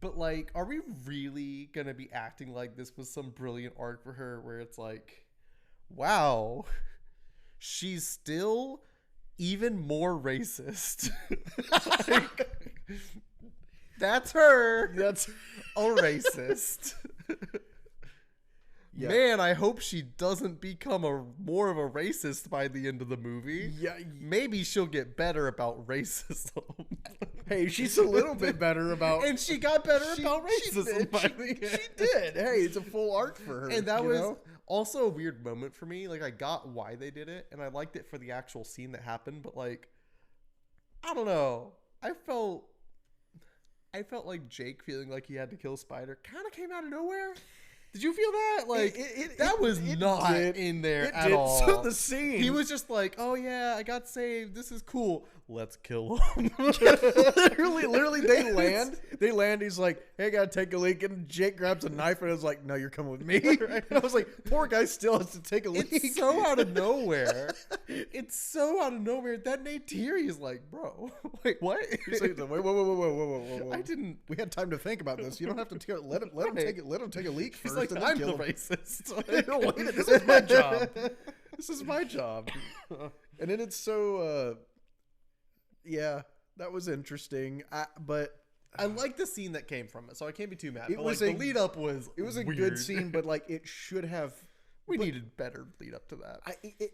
But like, are we really going to be acting like this was some brilliant arc for her where it's like, wow, she's still even more racist. Like, that's her. That's a racist. Yeah. Man, I hope she doesn't become more of a racist by the end of the movie. Yeah, maybe she'll get better about racism. Hey, she's a little bit better about, and she got better about racism. She did. Hey, it's a full arc for her, and that was also a weird moment for me. Like, I got why they did it, and I liked it for the actual scene that happened. But like, I don't know. I felt like Jake feeling like he had to kill Spider kind of came out of nowhere. Did you feel that? Like, that was not in there at all. So the scene. He was just like, oh yeah, I got saved. This is cool. Let's kill him. literally, they land. He's like, hey, I gotta take a leak. And Jake grabs a knife and is like, no, you're coming with me. Right? And I was like, poor guy still has to take a leak. It's so out of nowhere. That Neytiri is like, bro, wait, what? Like, whoa. I didn't. We had time to think about this. You don't have to let him take a leak first. He's like, I'm the racist. This is my job. This is my job. And then it's so, yeah, that was interesting. But I like the scene that came from it, so I can't be too mad. It but was the lead up was a weird. good scene, but like it should have. We needed better lead up to that.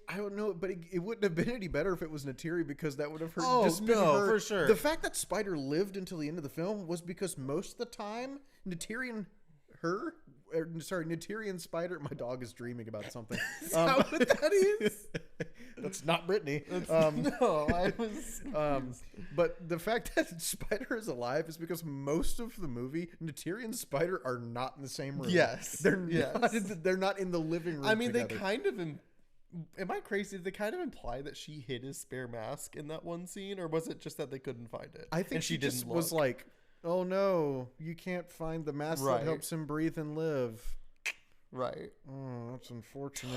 I don't know, but it wouldn't have been any better if it was Natiri, because that would have hurt. Oh, no, for sure. The fact that Spider lived until the end of the film was because most of the time Natiri and Natiri and Spider. My dog is dreaming about something. Is that what that is? That's not Brittany. No, I was. But the fact that Spider is alive is because most of the movie, Natiri and Spider are not in the same room. Yes, they're not in the living room. I mean, together. they kind of. Am I crazy? Did they kind of imply that she hid his spare mask in that one scene, or was it just that they couldn't find it? I think she just was like, "Oh no, you can't find the mask that helps him breathe and live." Right. Oh, that's unfortunate.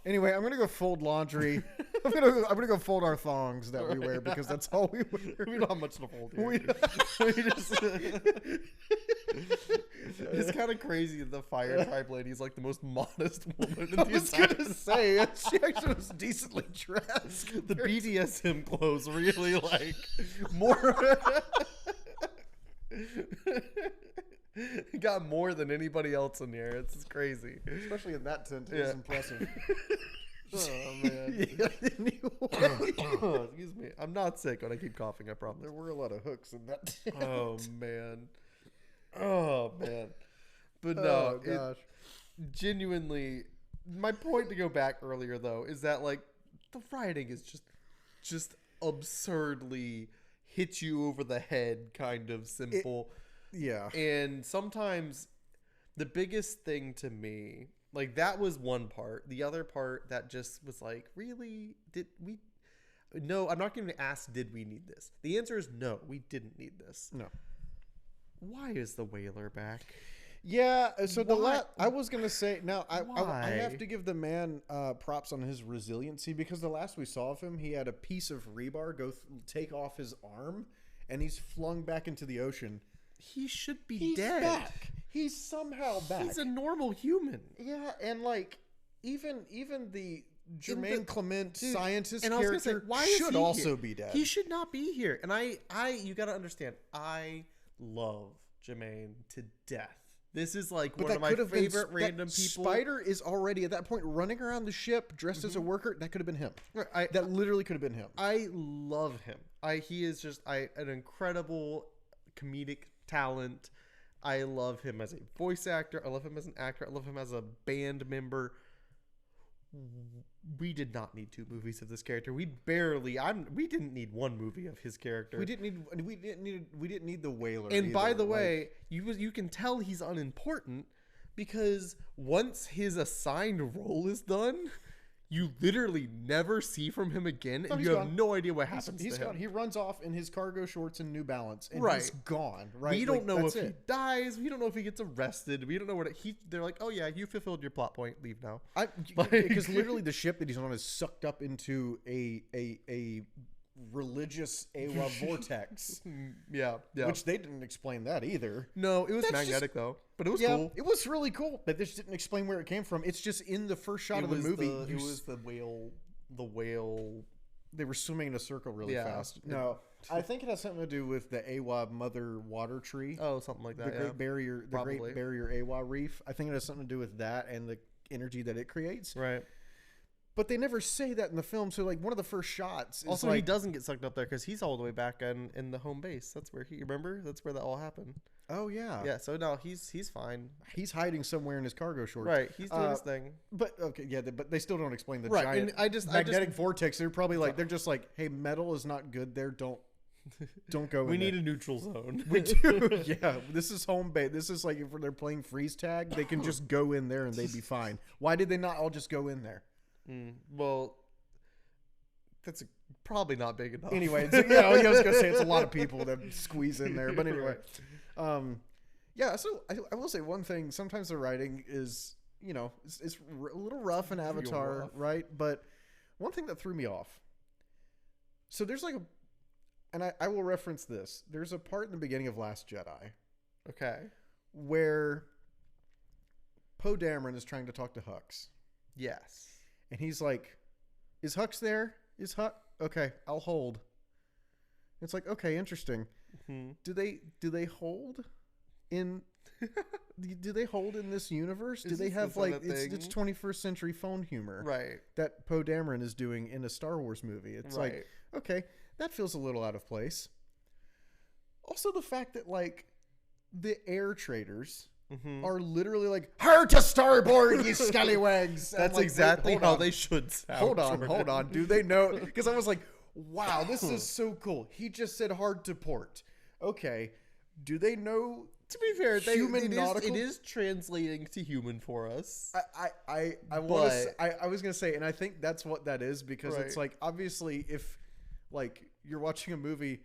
Anyway, I'm gonna go fold laundry. I'm gonna go fold our thongs that we wear, because that's all we wear. We don't have much to fold here. It's kind of crazy that the fire tribe lady is like the most modest woman in the entire. I was gonna say she actually was decently dressed. The BDSM clothes really like more. Got more than anybody else in here. It's crazy, especially in that tent. It was impressive. Oh man! Excuse me. I'm not sick, but I keep coughing. I promise. There were a lot of hooks in that tent. Oh man! But no, oh, gosh. Genuinely, my point to go back earlier though is that like the writing is just absurdly hit you over the head, kind of simple. Yeah. And sometimes the biggest thing to me, like that was one part. The other part that just was like, really? Did we? No, I'm not going to ask, did we need this? The answer is no, we didn't need this. No. Why is the whaler back? Yeah, so I was going to say, now I have to give the man props on his resiliency, because the last we saw of him, he had a piece of rebar take off his arm, and he's flung back into the ocean. He should be He's dead. Back. He's somehow back. He's a normal human. Yeah, and like even the Jermaine Clement scientist and character should also be dead. He should not be here. And you got to understand, I love Jermaine to death. This is like one of my favorite random people. Spider is already at that point running around the ship dressed as a worker. That could have been him. That literally could have been him. I love him. He is just an incredible comedic talent. I love him as a voice actor. I love him as an actor. I love him as a band member. We did not need 2 movies of this character. We didn't need 1 movie of his character. We didn't need the whaler. And by the way, you can tell he's unimportant, because once his assigned role is done, you literally never see from him again, and you have no idea what happens to him. Gone. He runs off in his cargo shorts and New Balance, and he's gone. Right? We don't know if he dies. We don't know if he gets arrested. We don't know they're like, oh yeah, you fulfilled your plot point. Leave now. Because literally the ship that he's on is sucked up into a religious Awa vortex. Yeah. Which they didn't explain that either. No, it was magnetic though. But it was cool. It was really cool. But they just didn't explain where it came from. It's just in the first shot of the movie. It was the whale. They were swimming in a circle really fast. No, I think it has something to do with the Awa Mother Water Tree. Oh, something like that. The Great Barrier Awa Reef. I think it has something to do with that and the energy that it creates. Right. But they never say that in the film. So, like, one of the first shots is also, he doesn't get sucked up there because he's all the way back in the home base. That's where remember? That's where that all happened. Oh, yeah. Yeah, so no, he's fine. He's hiding somewhere in his cargo shorts. Right, he's doing his thing. But, okay, yeah, but they still don't explain the giant magnetic vortex. They're probably like, they're just like, hey, metal is not good there. Don't go in We need a neutral zone. We do. Yeah, this is home base. This is like if they're playing freeze tag, they can just go in there and they'd be fine. Why did they not all just go in there? Well, that's probably not big enough. Anyway, I was gonna say it's a lot of people that squeeze in there. But anyway, yeah. So I will say one thing. Sometimes the writing is, it's a little rough in Avatar, right? But one thing that threw me off. So there's like and I will reference this. There's a part in the beginning of Last Jedi, okay, where Poe Dameron is trying to talk to Hux. Yes. And he's like, is Hux there? Is Hux? Okay, I'll hold. It's like, okay, interesting. Mm-hmm. Do they hold in... Do they hold in this universe? Do they have like it's 21st century phone humor, right? That Poe Dameron is doing in a Star Wars movie. It's like, okay, that feels a little out of place. Also, the fact that like the air traders are literally like, "Hard to starboard, you scallywags." That's like, exactly how they should sound. Hold on. Do they know? Because I was like, wow, this is so cool. He just said hard to port. Okay, do they know? To be fair, it is translating to human for us. I was gonna say, and I think that's what that is, because it's like, obviously, if like you're watching a movie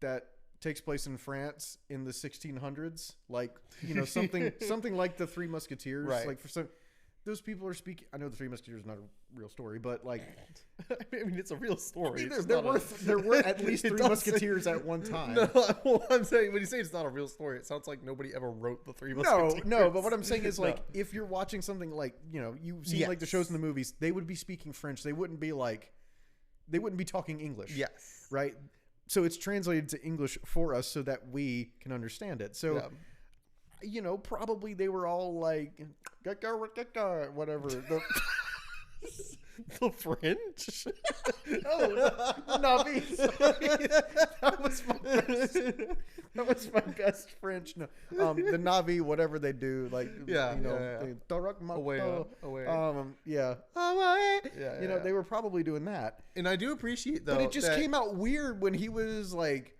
that takes place in France in the 1600s, like, you know, something like the Three Musketeers, like for some. Those people are speaking. I know the Three Musketeers is not a real story, but like, I mean, it's a real story. I mean, there were at least three Musketeers at one time. No, well, I'm saying, when you say it's not a real story, it sounds like nobody ever wrote the Three Musketeers. No, but what I'm saying is, like, if you're watching something like, you know, you've seen like the shows and the movies, they would be speaking French. They wouldn't be talking English. Yes. Right. So it's translated to English for us so that we can understand it. So. Yeah. You know, probably they were all like, whatever. The French? Oh, Navi. That was my best French. No, the Navi, whatever they do, like, they were probably doing that. And I do appreciate, though, but it just came out weird when he was like,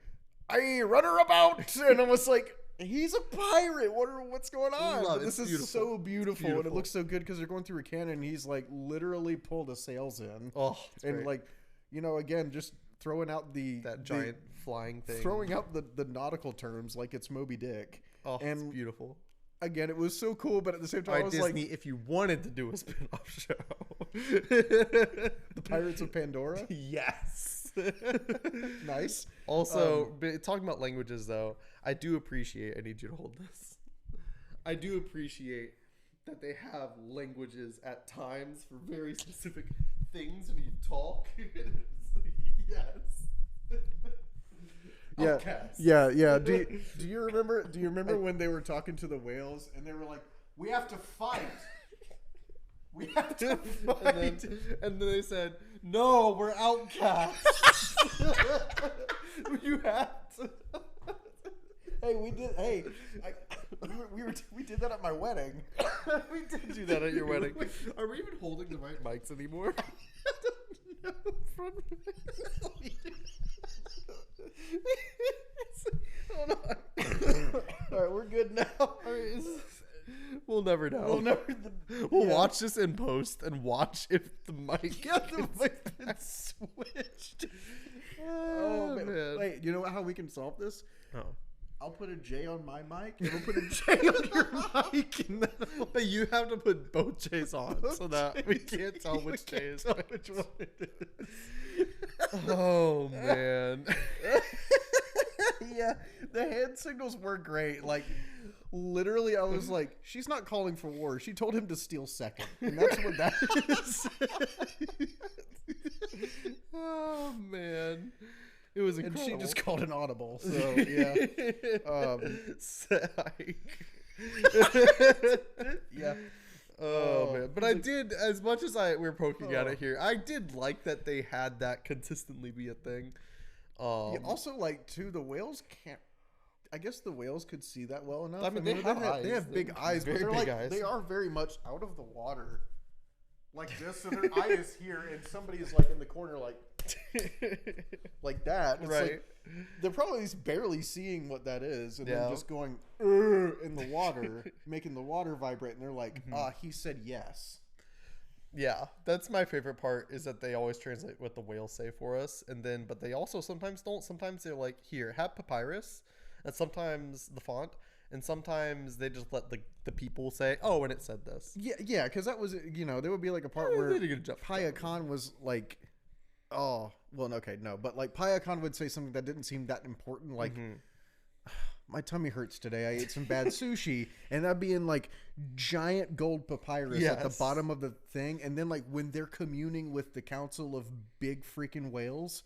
"Hey, run her about," and I was like, he's a pirate. What's going on? This is beautiful. So beautiful, and it looks so good because they're going through a cannon. And he's like literally pulled the sails in. Oh, and great. Like, you know, again, just throwing out that giant flying thing, throwing out the nautical terms like it's Moby Dick. Oh, and it's beautiful. Again, it was so cool, but at the same time, I was Disney, like, if you wanted to do a spin-off show, the Pirates of Pandora. Yes. Nice. Also, talking about languages, though, I do appreciate. I need you to hold this. I do appreciate that they have languages at times for very specific things when you talk. Yes. Yeah. Do you remember when they were talking to the whales and they were like, "We have to fight. We have to fight." And then they said, "No, we're outcasts." You have to. We did that at my wedding. We did do that at your wedding. Are we even holding the right mics anymore? I don't know. Hold on. All right, we're good now. We'll never know. We'll watch this in post and watch if the mic gets switched. Oh man! Wait, you know how we can solve this? Oh. I'll put a J on my mic, and we'll put a J on your mic, and but you have to put both J's on so that we can't tell which J is which one it is. Oh man! Yeah, the hand signals were great. Like, literally, I was like, "She's not calling for war. She told him to steal second, and that's what that is." Oh man. It was incredible. And she just called an audible. So, yeah. Yeah. Oh, man. But I did, as much as we were poking at it here, I did like that they had that consistently be a thing. Also, like, too, the whales can't. I guess the whales could see that well enough. I mean, they have big eyes, but they're like, they are very much out of the water. Like this, so their eye is here, and somebody is like in the corner, like that. It's right. Like, they're probably barely seeing what that is, and then just going in the water, making the water vibrate, and they're like, he said yes. Yeah, that's my favorite part, is that they always translate what the whales say for us, but they also sometimes don't. Sometimes they're like, here, have papyrus, and sometimes the font. And sometimes they just let the people say, "Oh, and it said this." Yeah, because that was, there would be like a part where Paya Khan was like, "Oh, well, okay, no," but like Paya Khan would say something that didn't seem that important, like, my tummy hurts today. I ate some bad sushi. And that'd be in like giant gold papyrus at the bottom of the thing. And then like when they're communing with the council of big freaking whales,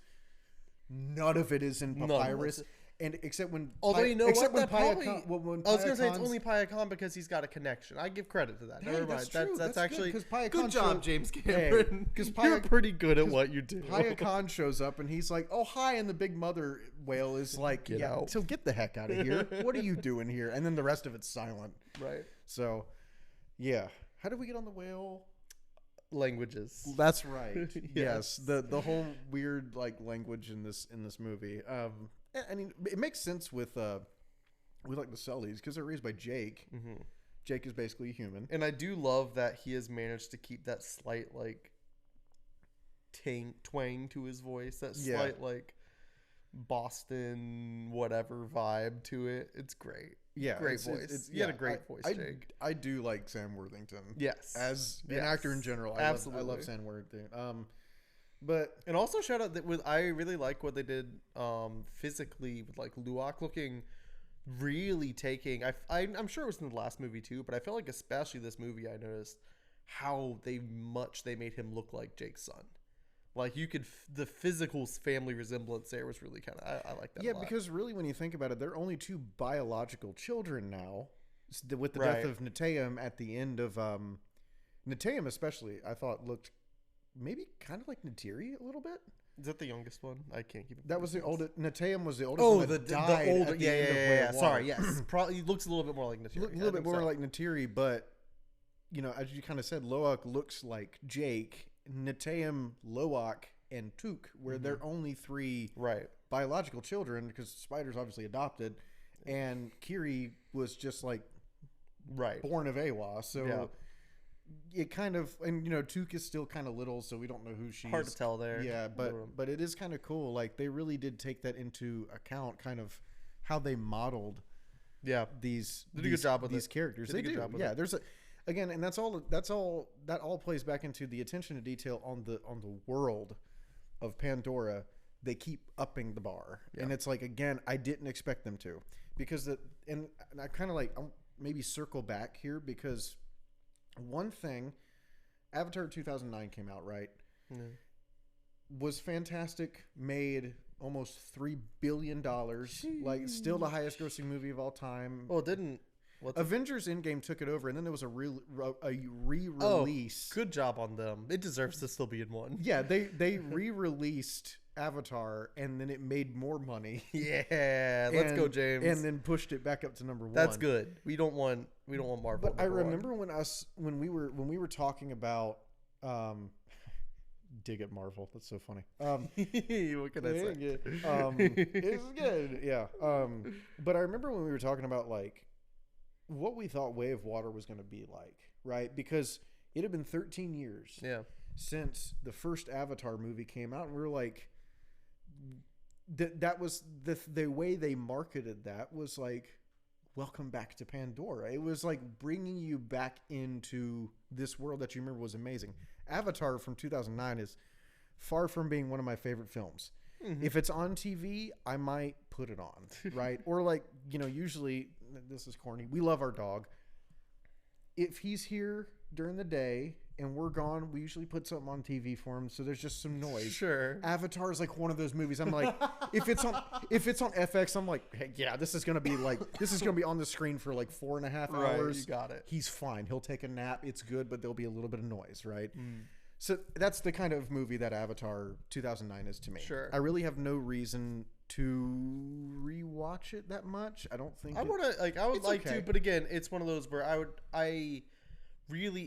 none of it is in papyrus. And except when, although you know what, that probably, I was gonna say it's only Paya Khan because he's got a connection. I give credit to that. Never mind. That's actually good job, James Cameron. Because you're pretty good at what you do. Paya Khan shows up and he's like, "Oh hi," and the big mother whale is like, Get out. So get the heck out of here. What are you doing here? And then the rest of it's silent. Right. So, yeah. How did we get on the whale? Languages. That's right. Yes. The whole weird like language in this movie. I mean, it makes sense with like the Sullys because they're raised by Jake. Mm-hmm. Jake is basically a human, and I do love that he has managed to keep that slight like twang to his voice, that slight like Boston whatever vibe to it. It's great. Yeah, great voice. You had a great voice, Jake. I do like Sam Worthington. Yes, as an actor in general. Absolutely, I love Sam Worthington. But and also shout out that I really like what they did physically with like Luwak looking really taking. I'm sure it was in the last movie too, but I felt like especially this movie I noticed how they made him look like Jake's son. Like you could the physical family resemblance there was really kind of I like that. Yeah, a lot. because really when you think about it, they're only two biological children now. With the death of Neteyam at the end of Neteyam especially, I thought looked maybe kind of like Natiri a little bit. Is that the youngest one? I can't keep it. That was the oldest. Neteyam was the oldest one that died the older. Yeah. Sorry, yes. Probably looks a little bit more like Natiri. A little bit more like Natiri, but you know, as you kind of said, Loak looks like Jake. Neteyam, Loak, and Took, where they're only three biological children because Spider's obviously adopted, and Kiri was just like born of Awa. So it kind of, and you know, Took is still kind of little, so we don't know who she is. Hard to tell there. Yeah, but it is kind of cool. Like they really did take that into account, kind of how they modeled. These did a good job with these characters. They do. Yeah, there's a. Again, and that all plays back into the attention to detail on the world of Pandora. They keep upping the bar, and it's like, again, I didn't expect them to, because and I kind of like I'll maybe circle back here, because one thing, Avatar 2009 came out, right? Was fantastic, made almost $3 billion, like still the highest grossing movie of all time. Well, it didn't. Avengers Endgame took it over, and then there was a re-release. Oh, good job on them. It deserves to still be in one. Yeah, they re-released Avatar, and then it made more money. Yeah, let's go, James. And then pushed it back up to number 1. That's good. We don't want Marvel. But I remember when we were talking about dig at Marvel. That's so funny. What can I say? It's good. Yeah. But I remember when we were talking about like what we thought Way of Water was going to be like, right? Because it had been 13 years since the first Avatar movie came out, and we were like, that was the way they marketed that was like, welcome back to Pandora. It was like bringing you back into this world that you remember was amazing. Avatar from 2009 is far from being one of my favorite films. Mm-hmm. If it's on TV, I might put it on, right? Or like, you know, usually, this is corny, we love our dog. If he's here during the day and we're gone, we usually put something on TV for him, so there's just some noise. Sure. Avatar is like one of those movies. I'm like, if it's on FX, I'm like, hey, yeah, this is gonna be on the screen for like 4.5 hours. You got it. He's fine. He'll take a nap. It's good, but there'll be a little bit of noise, right? So that's the kind of movie that Avatar 2009 is to me. Sure. I really have no reason to rewatch it that much. I don't think I would like to, but again, it's one of those where it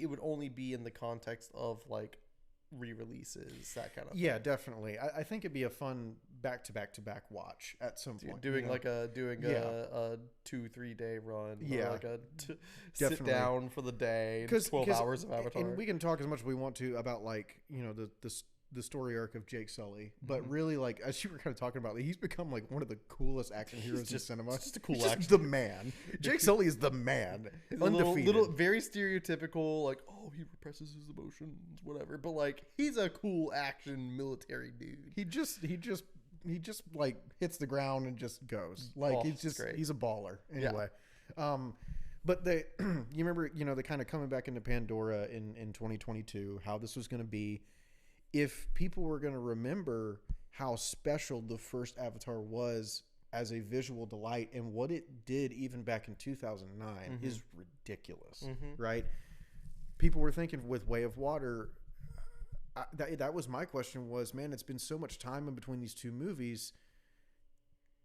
would only be in the context of like re-releases, that kind of thing. Yeah, definitely. I think it'd be a fun back-to-back watch at some point. Doing a 2-3 day run. Yeah. Or like sit down for the day. 12 hours of Avatar. And we can talk as much as we want to about like, you know, the story arc of Jake Sully, but really, like as you were kind of talking about, like, he's become like one of the coolest action heroes in cinema. He's just a cool action. The man. Jake Sully is the man. He's undefeated. Little, very stereotypical, like, oh, he represses his emotions, whatever. But like, he's a cool action military dude. He just just like hits the ground and just goes. Like he's a baller anyway. Yeah. But they, you remember, they kind of coming back into Pandora in 2022, how this was going to be. If people were going to remember how special the first Avatar was as a visual delight and what it did even back in 2009 is ridiculous, right? People were thinking with Way of Water, that was my question was, man, it's been so much time in between these two movies.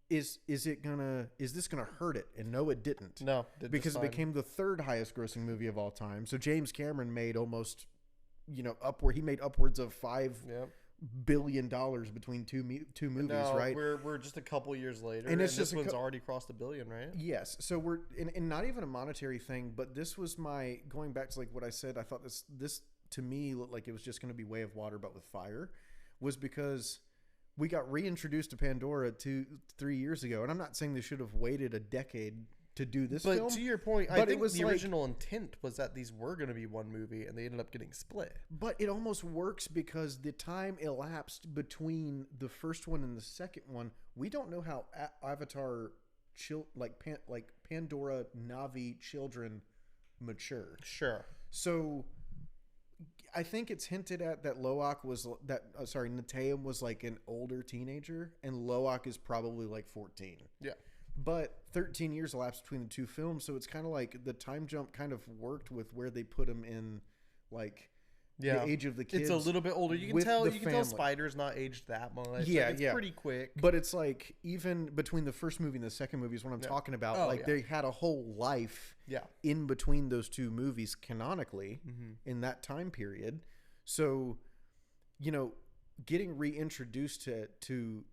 Is this gonna hurt it? And no, it didn't. No, because it became the third highest grossing movie of all time. So James Cameron made almost, he made upwards of $5 billion between two movies, right? We're just a couple years later, and this one's already crossed $1 billion, right? Yes. So we're in not even a monetary thing, but this was my going back to like what I said. I thought this to me looked like it was just going to be Way of Water, but with fire, was because we got reintroduced to Pandora 2-3 years ago, and I'm not saying they should have waited a decade to do this film. But to your point, I think the original intent was that these were going to be one movie, and they ended up getting split. But it almost works because the time elapsed between the first one and the second one. We don't know how Avatar, Pandora Na'vi children mature. Sure. So I think it's hinted at that Neteyam was like an older teenager, and Loak is probably like 14. Yeah. But 13 years elapsed between the two films, so it's kind of like the time jump kind of worked with where they put him in, like the age of the kids. It's a little bit older. You can tell Spider's not aged that much. Yeah, it's pretty quick. But it's like even between the first movie and the second movie is what I'm talking about. They had a whole life in between those two movies canonically in that time period. So, getting reintroduced to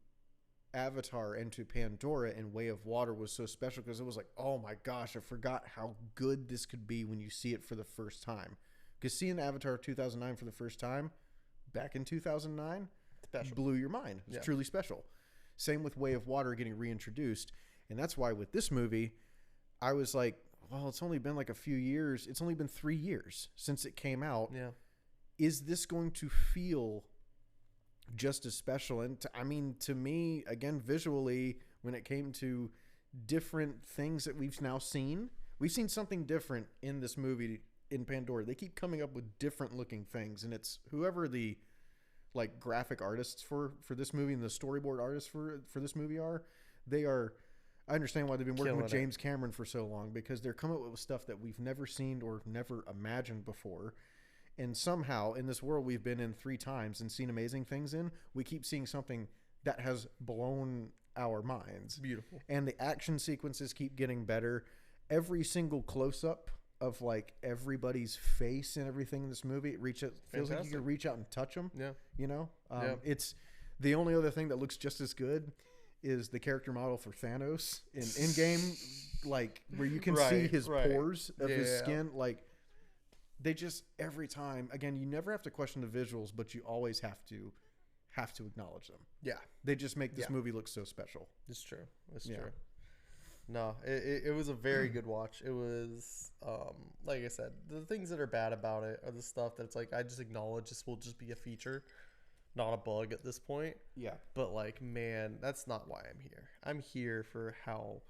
Avatar and to Pandora and Way of Water was so special because it was like, oh my gosh, I forgot how good this could be when you see it for the first time. Because seeing Avatar 2009 for the first time back in 2009 blew your mind. It's truly special. Same with Way of Water getting reintroduced. And that's why with this movie, I was like, well, it's only been like a few years. It's only been 3 years since it came out. Yeah. Is this going to feel just as special? And to me, again, visually, when it came to different things that we've now seen, we've seen something different in this movie in Pandora. They keep coming up with different looking things, and it's whoever the like graphic artists for this movie and the storyboard artists for this movie are. I understand why they've been working with James Cameron for so long, because they're coming up with stuff that we've never seen or never imagined before. And somehow in this world we've been in 3 times and seen amazing things in, we keep seeing something that has blown our minds. Beautiful. And the action sequences keep getting better. Every single close-up of like everybody's face and everything in this movie, it feels like you can reach out and touch them. Yeah. It's the only other thing that looks just as good is the character model for Thanos in Endgame, like where you can see his pores of his skin. Like they just, every time, again, you never have to question the visuals, but you always have to acknowledge them. Yeah. They just make this movie look so special. It's true. It's true. No, it was a very good watch. It was, like I said, the things that are bad about it are the stuff that's like, I just acknowledge this will just be a feature, not a bug at this point. Yeah. But like, man, that's not why I'm here. I'm here for how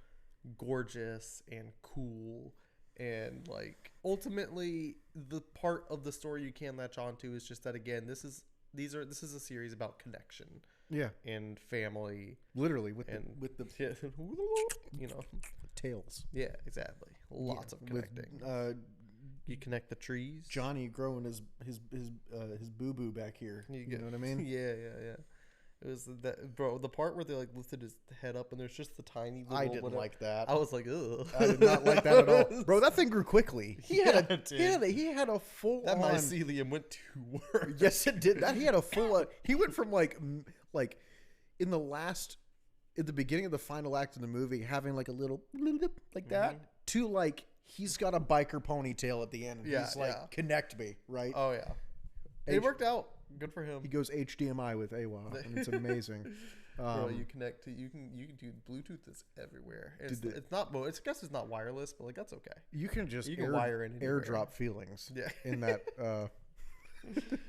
gorgeous and cool and like ultimately the part of the story you can latch onto is just that, again, this is a series about connection. Yeah. And family. Literally with the tails. Yeah, exactly. Lots of connecting. You connect the trees. Johnny growing his boo boo back here. You know what I mean? Yeah. It was that, bro. The part where they like lifted his head up and there's just the tiny little. I didn't like that. I was like, ugh. I did not like that at all, bro. That thing grew quickly. He had a full. That mycelium went to work. Yes, it did. He had a full. He went from like in the beginning of the final act of the movie, having like a little like that to like he's got a biker ponytail at the end. And he's like, connect me, right? Oh yeah, it worked out. Good for him. He goes HDMI with AWA, and it's amazing. Bro, you can do Bluetooth is everywhere. It's not. I guess it's not wireless, but like that's okay. You can just wire in AirDrop feelings. In that.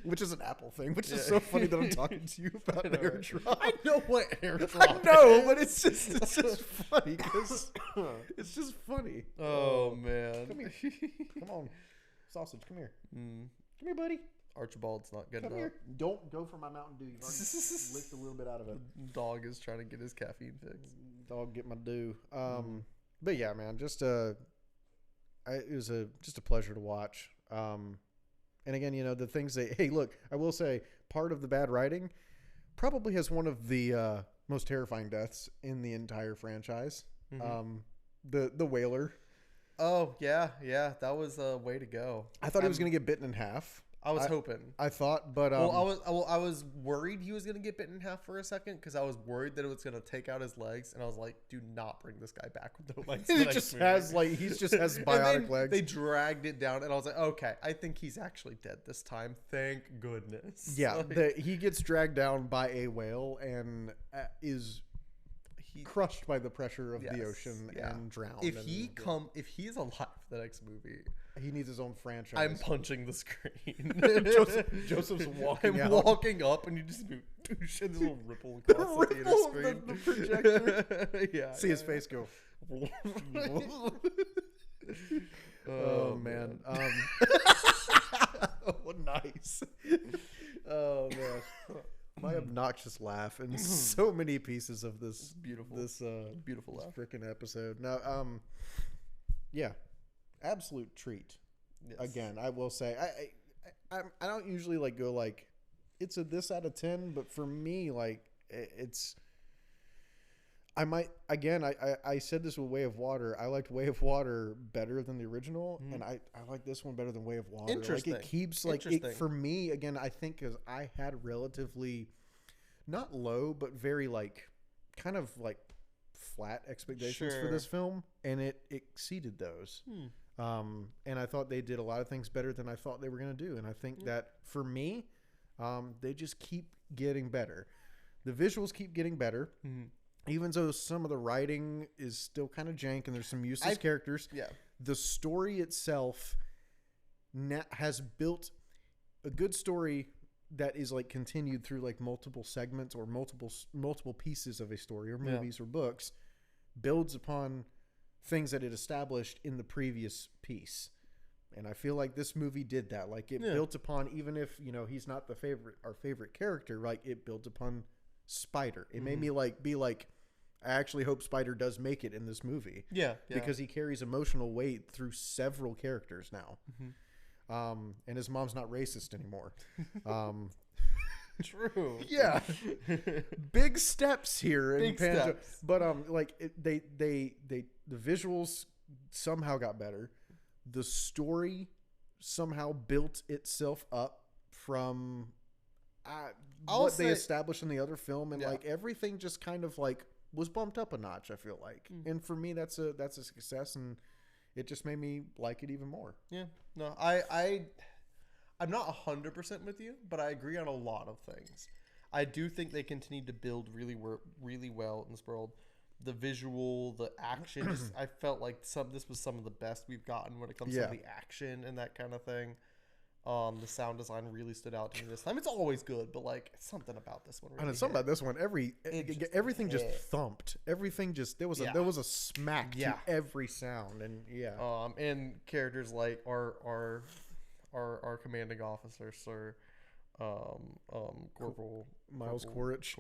which is an Apple thing, which is so funny that I'm talking to you about airdrop. I know what airdrop I know, but it's just funny because it's just funny. Oh, man. Come here. Come on. Sausage, come here. Come here, buddy. Archibald's not good Come enough. here. Don't go for my Mountain Dew. You've already licked a little bit out of it. Dog is trying to get his caffeine fix. Dog, get my dew. But yeah, man, it was just a pleasure to watch. And again, you know, the things hey, look, I will say part of the bad writing probably has one of the most terrifying deaths in the entire franchise. The whaler. Oh, yeah. That was a way to go. I thought he was going to get bitten in half. I was hoping. I thought, but I was worried he was going to get bitten in half for a second because I was worried that it was going to take out his legs, and I was like, "Do not bring this guy back with no legs." He just has bionic legs. They dragged it down, and I was like, "Okay, I think he's actually dead this time. Thank goodness." Yeah, he gets dragged down by a whale and is crushed by the pressure of the ocean and drowned. If he's alive for the next movie, he needs his own franchise. I'm punching the screen. Joseph's walking up, and you just do this little ripple across the theater screen. The projector. See his face go. Oh man. Oh, nice. Oh man. My obnoxious laugh in so many pieces of this beautiful laugh. Freaking episode. Now, yeah, absolute treat. Yes. Again, I will say, I don't usually go it's a this out of 10, but for me, it's. I said this with Way of Water. I liked Way of Water better than the original, and I like this one better than Way of Water. Interesting. It keeps for me again. I think because I had relatively not low, but very kind of flat expectations for this film, and it exceeded those. And I thought they did a lot of things better than I thought they were going to do, and I think that for me, they just keep getting better. The visuals keep getting better. Even though some of the writing is still kind of jank and there's some useless characters, the story itself has built a good story that is continued through multiple segments or multiple pieces of a story or movies or books, builds upon things that it established in the previous piece. And I feel like this movie did that. It built upon, even if he's not our favorite character, it built upon Spider. It made me I actually hope Spider does make it in this movie. Yeah. Because he carries emotional weight through several characters now. And his mom's not racist anymore. True. Yeah. Big steps here in Pandora. But the visuals somehow got better. The story somehow built itself up from what they established in the other film, and everything just kind of was bumped up a notch, I feel like. And for me, that's a success, and it just made me like it even more. Yeah. No, I'm not 100% with you, but I agree on a lot of things. I do think they continue to build really well in this world. The visual, the action, I felt like this was some of the best we've gotten when it comes to the action and that kind of thing. The sound design really stood out to me this time. It's always good, but something about this one. Really something about this one. Everything just thumped. Everything just there was a smack to every sound, and and characters like our commanding officer, Sir Corporal Miles Quaritch.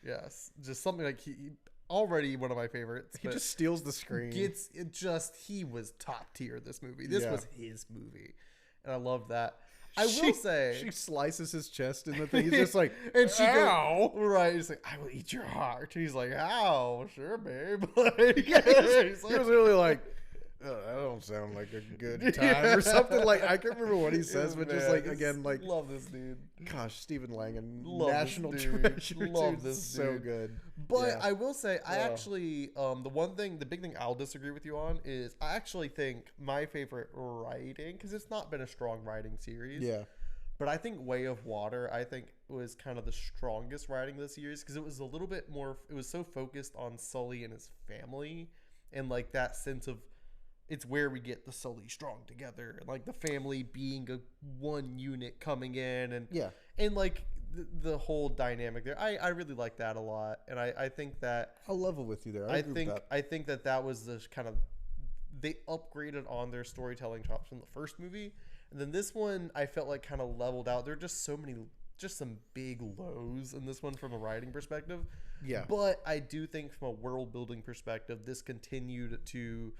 Yes, just something like he already one of my favorites. He just steals the screen. He was top tier. This movie. This was his movie. And I love that. I will say she slices his chest in the thing. He's just like, and she goes, right. He's like, I will eat your heart. And he's like, ow, sure, babe. He was really like, oh, that don't sound like a good time or something. I can't remember what he says, but just again, love this dude. Gosh, Stephen Lang and national treasure. Love this dude. So good. But I will say, I actually, the big thing I'll disagree with you on is I actually think my favorite writing, because it's not been a strong writing series. Yeah. But I think Way of Water, was kind of the strongest writing of the series, because it was a little bit more, it was so focused on Sully and his family and that sense of it's where we get the Sully strong together, like the family being a one unit coming in, and like the whole dynamic there. I really like that a lot, and I think that I'll level with you there. I think that was the kind of, they upgraded on their storytelling chops from the first movie, and then this one I felt like kind of leveled out. There are just some big lows in this one from a writing perspective. Yeah. But I do think from a world building perspective, this continued to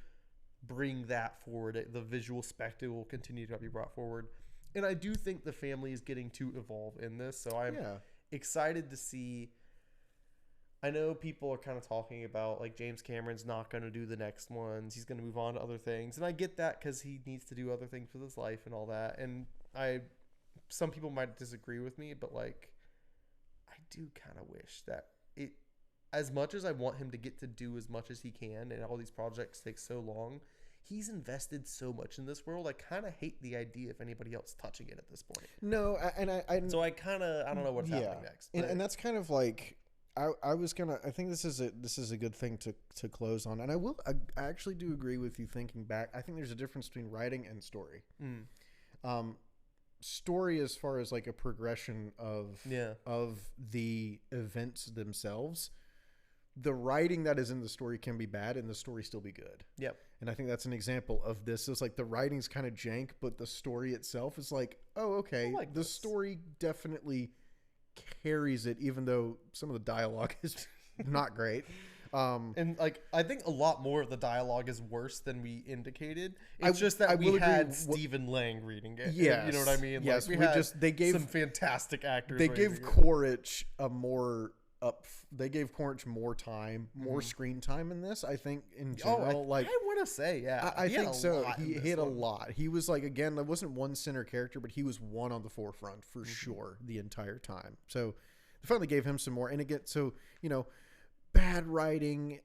bring that forward. The visual spectacle will continue to be brought forward. And I do think the family is getting to evolve in this. So I'm excited to see. I know people are kind of talking about like James Cameron's not going to do the next ones. He's going to move on to other things. And I get that because he needs to do other things with his life and all that. And some people might disagree with me, but like, I do kind of wish that as much as I want him to get to do as much as he can, and all these projects take so long, he's invested so much in this world. I kind of hate the idea of anybody else touching it at this point. No, so I don't know what's happening next. And that's kind of like, I think this is a good thing to close on. And I actually do agree with you thinking back. I think there's a difference between writing and story. Story as far as like a progression of the events themselves. The writing that is in the story can be bad and the story still be good. Yep. And I think that's an example of this. It's like the writing's kind of jank, but the story itself is like, oh, okay. Like the story definitely carries it, even though some of the dialogue is not great. And like, I think a lot more of the dialogue is worse than we indicated. It's just that we had Stephen Lang reading it. Yeah, you know what I mean? Yes, like they gave some fantastic actors. They gave Quaritch they gave Quaritch more time, more screen time in this. I think in general, I want to say, I think so. He hit a lot. He was like, again, there wasn't one center character, but he was one on the forefront for sure the entire time. So they finally gave him some more. And again, so bad writing,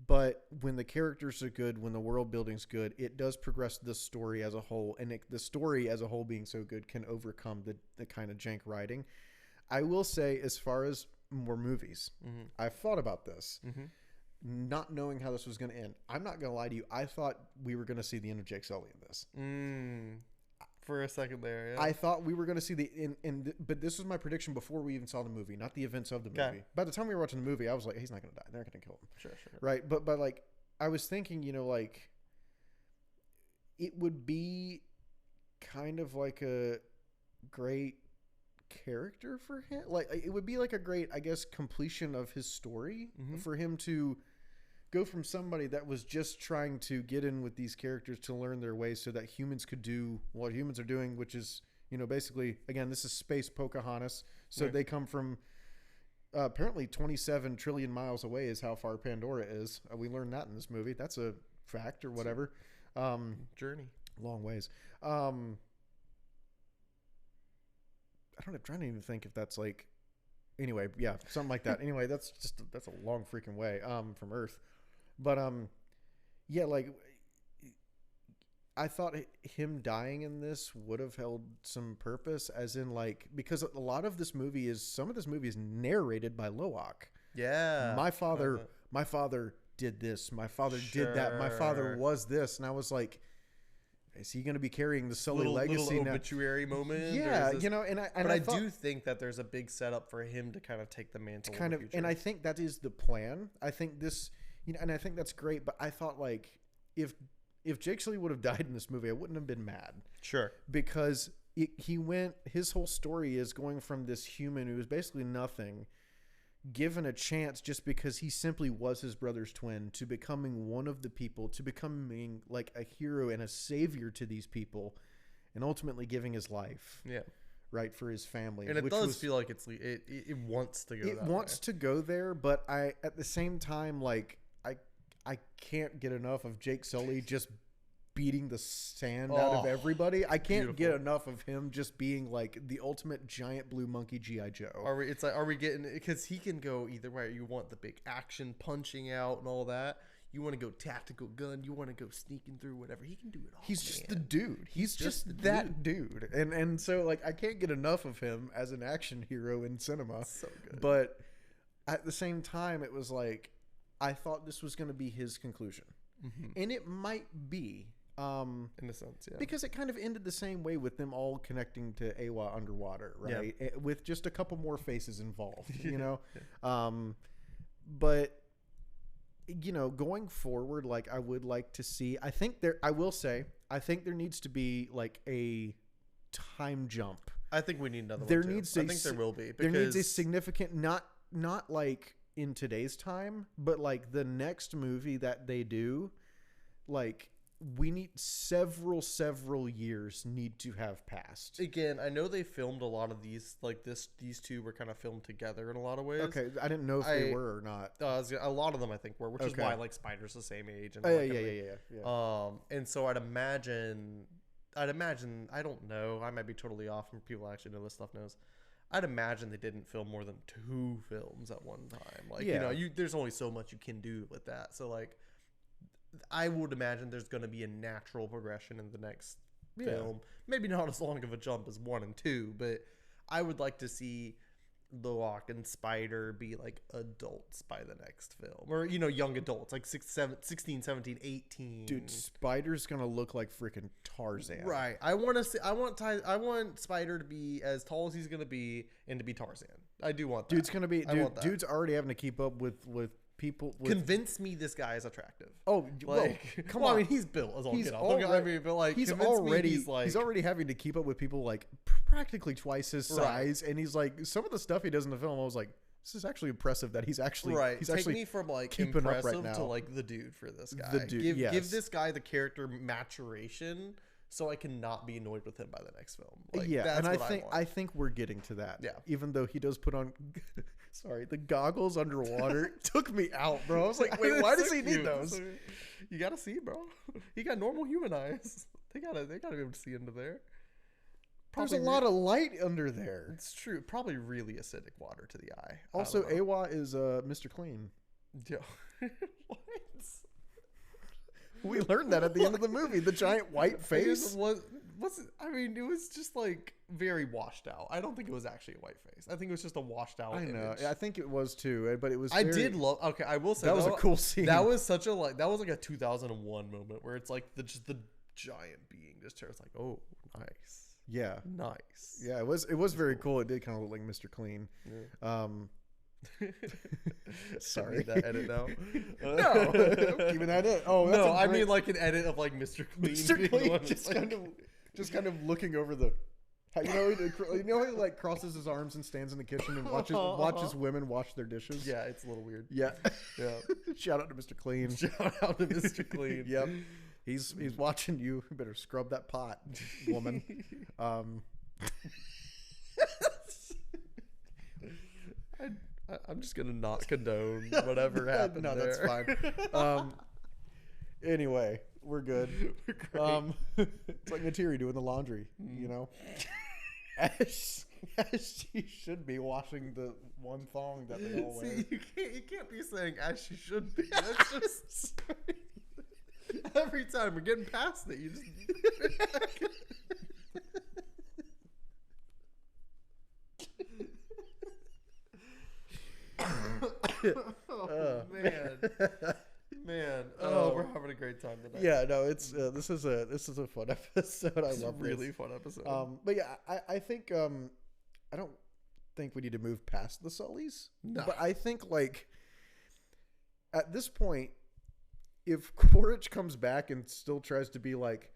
but when the characters are good, when the world building's good, it does progress the story as a whole. And the story as a whole being so good can overcome the kind of jank writing. I will say, as far as more movies, I've thought about this, not knowing how this was going to end. I'm not going to lie to you. I thought we were going to see the end of Jake Sully in this. For a second there, yeah. I thought we were going to see but this was my prediction before we even saw the movie, not the events of the movie. By the time we were watching the movie, I was like, he's not going to die. They're not going to kill him. Sure. Right. But like, I was thinking, like, it would be kind of like a great character for him. Like, it would be like a great, I guess, completion of his story for him to go from somebody that was just trying to get in with these characters to learn their ways so that humans could do what humans are doing, which is, basically, again, this is space Pocahontas. So they come from apparently 27 trillion miles away is how far Pandora is. We learned that in this movie. That's a fact or whatever. Journey. Long ways. I'm trying to even think if that's like, anyway, yeah, something like that. Anyway, that's a long freaking way from Earth. But yeah, like, I thought him dying in this would have held some purpose, as in, like, because a lot of this movie is narrated by Loak. Yeah. My father did this. My father did that. My father was this. And I was like, is he going to be carrying the Sully legacy now? Obituary moment? Yeah, and I do think that there's a big setup for him to kind of take the mantle. And I think that is the plan. I think this, and I think that's great. But I thought, like, if Jake Sully would have died in this movie, I wouldn't have been mad. Sure, because his whole story is going from this human who is basically nothing, given a chance just because he simply was his brother's twin, to becoming one of the people, to becoming like a hero and a savior to these people, and ultimately giving his life. Yeah. Right, for his family. And it does feel like it wants to go It wants to go there, but at the same time, like, I can't get enough of Jake Sully just beating the sand out of everybody. I can't get enough of him just being like the ultimate giant blue monkey G.I. Joe. Are we getting, because he can go either way. You want the big action punching out and all that. You want to go tactical gun. You want to go sneaking through whatever. He can do it all. He's just the dude. He's just that dude. And so, like, I can't get enough of him as an action hero in cinema. So good. But at the same time, it was like, I thought this was going to be his conclusion. And it might be. In a sense, yeah. Because it kind of ended the same way with them all connecting to Awa underwater, right? Yeah. With just a couple more faces involved, you know? But, you know, going forward, like, I would like to see... I think there needs to be, like, a time jump. I think we need another one, too. I think there will be. There needs a significant... Not like, in today's time, but, like, the next movie that they do, like... We need several years need to have passed. Again, I know they filmed a lot of these, like these two were kind of filmed together in a lot of ways. Okay, I didn't know if they were or not. A lot of them I think were, which is why like Spider's the same age. And yeah. And so I'd imagine, I don't know, I might be totally off, and people actually know this stuff knows. I'd imagine they didn't film more than 2 films at one time. Like, you know, there's only so much you can do with that. So like, I would imagine there's going to be a natural progression in the next film. Maybe not as long of a jump as 1 and 2, but I would like to see The Rock and Spider be like adults by the next film. Or, you know, young adults, like 16, 17, 18. Dude, Spider's going to look like freaking Tarzan. Right. I want Spider to be as tall as he's going to be and to be Tarzan. I do want that. Dude's already having to keep up with people. Convince me this guy is attractive. Oh, like, come on. I mean, he's built as all get out. But like, he's already having to keep up with people like practically twice his size, and he's like, some of the stuff he does in the film, I was like, this is actually impressive that he's actually He's Take actually me from like impressive right now to like the dude for this guy. Give this guy the character maturation, so I cannot be annoyed with him by the next film. Like, that's what I think we're getting to that. Yeah. Even though he does put on, the goggles underwater took me out, bro. I was like, wait, why does he need those? You gotta see, bro. He got normal human eyes. They gotta be able to see into there. There's a lot of light under there. It's true. Probably really acidic water to the eye. Also, Awa is Mr. Clean. Yo. What? We learned that at the end of the movie. The giant white face. I mean, it was just like very washed out. I don't think it was actually a white face. I think it was just a washed out image. I think it was too, but it was. I did love. Okay, I will say that was a cool scene. That was such a that was like a 2001 moment where it's like the giant being just there. It's like, oh, nice. Yeah. Nice. Yeah, it was very cool. It did kind of look like Mr. Clean. Yeah. Sorry. That edit now. No, even that edit. Oh, that's no, I mean like an edit of like Mr. Clean. Mr. Clean just kind of looking over the. You know how he like crosses his arms and stands in the kitchen and watches women wash their dishes. Yeah, it's a little weird. Yeah. Shout out to Mr. Clean. Shout out to Mr. Clean. Yep. He's watching you. You better scrub that pot, woman. I'm just gonna not condone whatever happened. No, there. That's fine. Anyway, we're good. It's like Natiri doing the laundry, you know, as she should be washing the one thong that they all wear. See, you can't be saying as she should be. That's just every time we're getting past it. You just. Oh man. Oh, we're having a great time tonight. Yeah, no, it's this is a fun episode. I love a really fun episode. But yeah, I think I don't think we need to move past the Sullys. No. But I think like at this point, if Quaritch comes back and still tries to be like,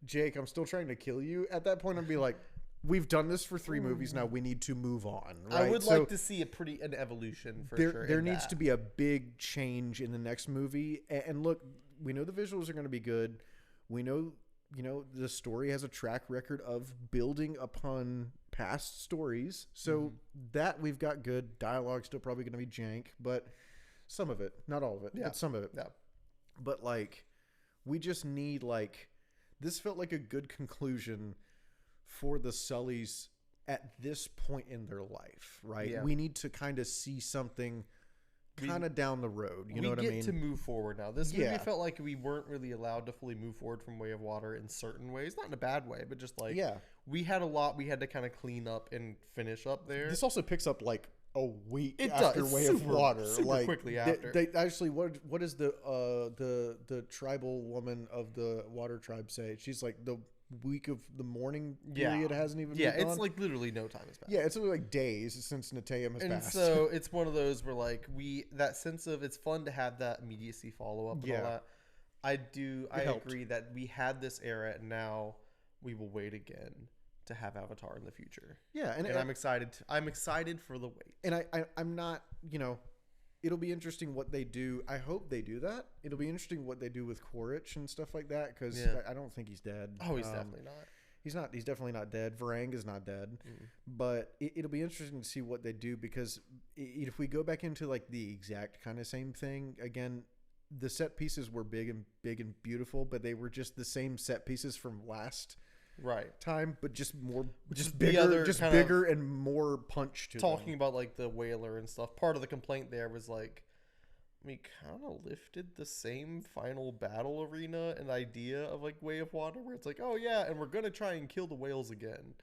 Jake, I'm still trying to kill you, at that point I'd be like, we've done this for 3 movies now. We need to move on. Right? I would like to see an evolution for sure. There needs to be a big change in the next movie. And look, we know the visuals are going to be good. We know, the story has a track record of building upon past stories. So that we've got good. Dialogue still probably going to be jank, but some of it, not all of it, but some of it. Yeah. But like, we just need this felt like a good conclusion for the Sullys at this point in their life, right? Yeah. We need to kind of see something kind of down the road. You know what I mean? We get to move forward now. This movie felt like we weren't really allowed to fully move forward from Way of Water in certain ways. Not in a bad way, but just like we had a lot we had to kind of clean up and finish up there. This also picks up like a week It after does. Way of Water. Super Like quickly after. They actually, what is the tribal woman of the water tribe say? She's like the week of the mourning period hasn't even been it's gone. like literally no time has passed. Yeah, it's only like days since Nateum has passed. So it's one of those where like that sense of it's fun to have that immediacy follow up and all that. I agree that we had this era and now we will wait again to have Avatar in the future. Yeah, and I'm excited. I'm excited for the wait. And I'm not, it'll be interesting what they do. I hope they do that. It'll be interesting what they do with Quaritch and stuff like that because I don't think he's dead. Oh, he's definitely not. He's not. He's definitely not dead. Varang is not dead. But it'll be interesting to see what they do because if we go back into like the exact kind of same thing again, the set pieces were big and beautiful, but they were just the same set pieces from last time, but just bigger and more punch to talking them. About like the whaler and stuff. Part of the complaint there was like we kind of lifted the same final battle arena and idea of like Way of Water where it's like, oh yeah, and we're gonna try and kill the whales again.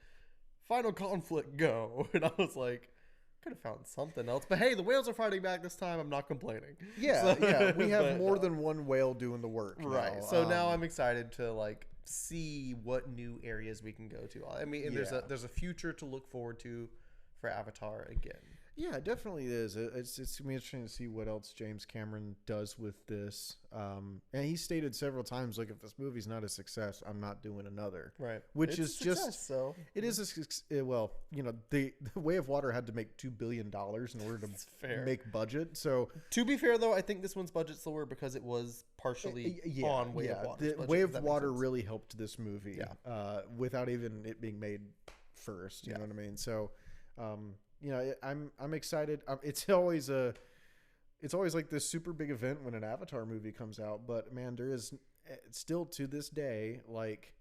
Final conflict, go. And I was like, could have found something else, but hey, the whales are fighting back this time. I'm not complaining. We have more than one whale doing the work, right? So now I'm excited to like see what new areas we can go to. I mean, and there's a future to look forward to for Avatar again. Yeah, it definitely is. It's gonna be interesting to see what else James Cameron does with this. And he stated several times, like, if this movie's not a success, I'm not doing another. Right. Which it's is success, just so it is a success. Well, the Way of Water had to make $2 billion in order to make budget. So to be fair, though, I think this one's budget's lower because it was partially on Way of Water. The Way of Water really helped this movie. Without even it being made first. You know what I mean? So. I'm excited. It's always like this super big event when an Avatar movie comes out. But man, there is still to this day, like,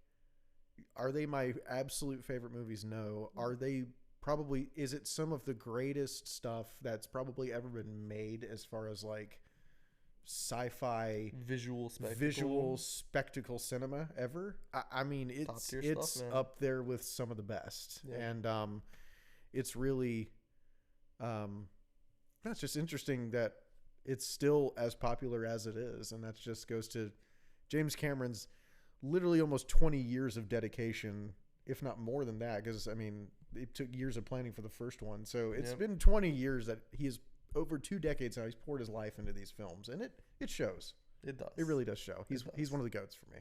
are they my absolute favorite movies? No. Are they probably? Is it some of the greatest stuff that's probably ever been made as far as like sci-fi visual spectacle cinema ever? I mean, it's stuff, up there with some of the best, and it's really that's just interesting that it's still as popular as it is, and that just goes to James Cameron's literally almost 20 years of dedication, if not more than that, because I mean it took years of planning for the first one, so it's been 20 years that he is over 2 decades now. He's poured his life into these films, and it shows. It does. It really does show. He's one of the goats for me.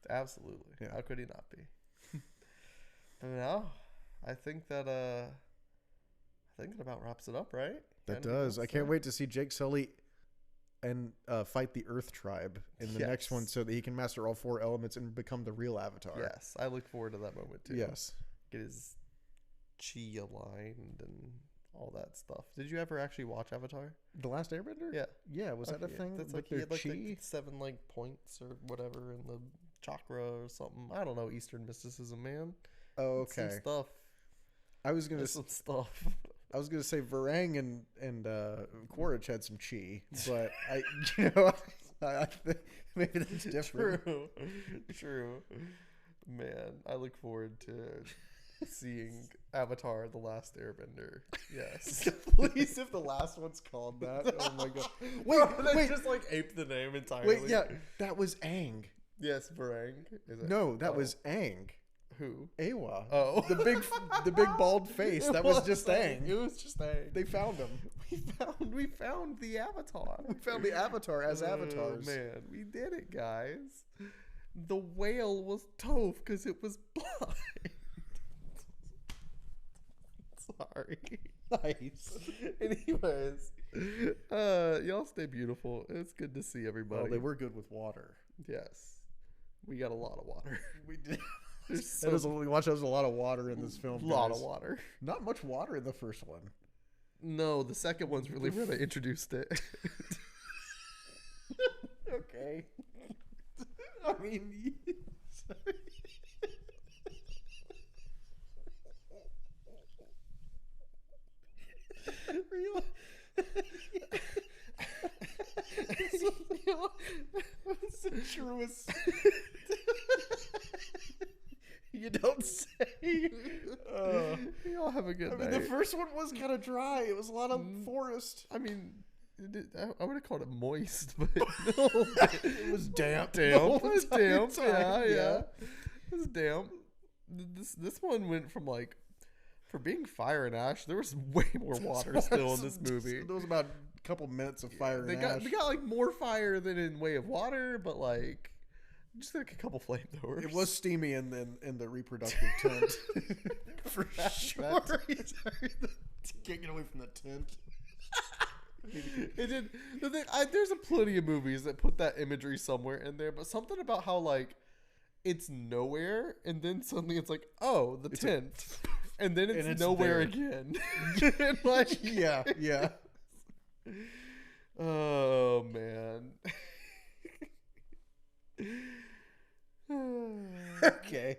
Absolutely. Yeah. How could he not be? But no, I think that about wraps it up, right? That does. I can't wait to see Jake Sully and fight the Earth Tribe in the next one, so that he can master all 4 elements and become the real Avatar. Yes, I look forward to that moment too. Yes, get his chi aligned and all that stuff. Did you ever actually watch Avatar? The Last Airbender? Yeah. Was that a thing? That's like he had like the 7 like points or whatever in the chakra or something. I don't know Eastern mysticism, man. Oh, okay. Some stuff. I was gonna say Varang and Quaritch had some chi, but I think maybe that's different. True. Man, I look forward to seeing Avatar: The Last Airbender. Yes. Please, if the last one's called that. Oh my god. Wait. Just like ape the name entirely. Wait, yeah, that was Aang. Yes, Varang. No, that was Aang. Who? Awa. Oh, the big bald face. That was just Aang. It was just Aang. They found him. We found the Avatar. We found the Avatar as avatars. Man, we did it, guys. The whale was Toph because it was blind. Sorry. Nice. Anyways, y'all stay beautiful. It's good to see everybody. Well, they were good with water. Yes, we got a lot of water. We did. There's a lot of water in this film. A lot of water. Not much water in the first one. No, the second one's really where they introduced it. Okay. I mean, really? It's the truest. You don't say. Y'all have a a good I mean, night. the first one was kind of dry. It was a lot of forest. I mean, I would have called it moist, but no. It was damp. Damp. It was damp. Time. Yeah. It was damp. This one went from like, for being fire and ash, there was way more water still in this movie. There was about a couple minutes of fire and ash. They got like more fire than in Way of Water, but like just like a couple flamethrowers. It was steamy in the reproductive tent. For sure. Can't get away from the tent. It did. There's a plenty of movies that put that imagery somewhere in there, but something about how like it's nowhere, and then suddenly it's like, oh, the tent, and then it's nowhere again. And like, yeah. Oh man. Okay.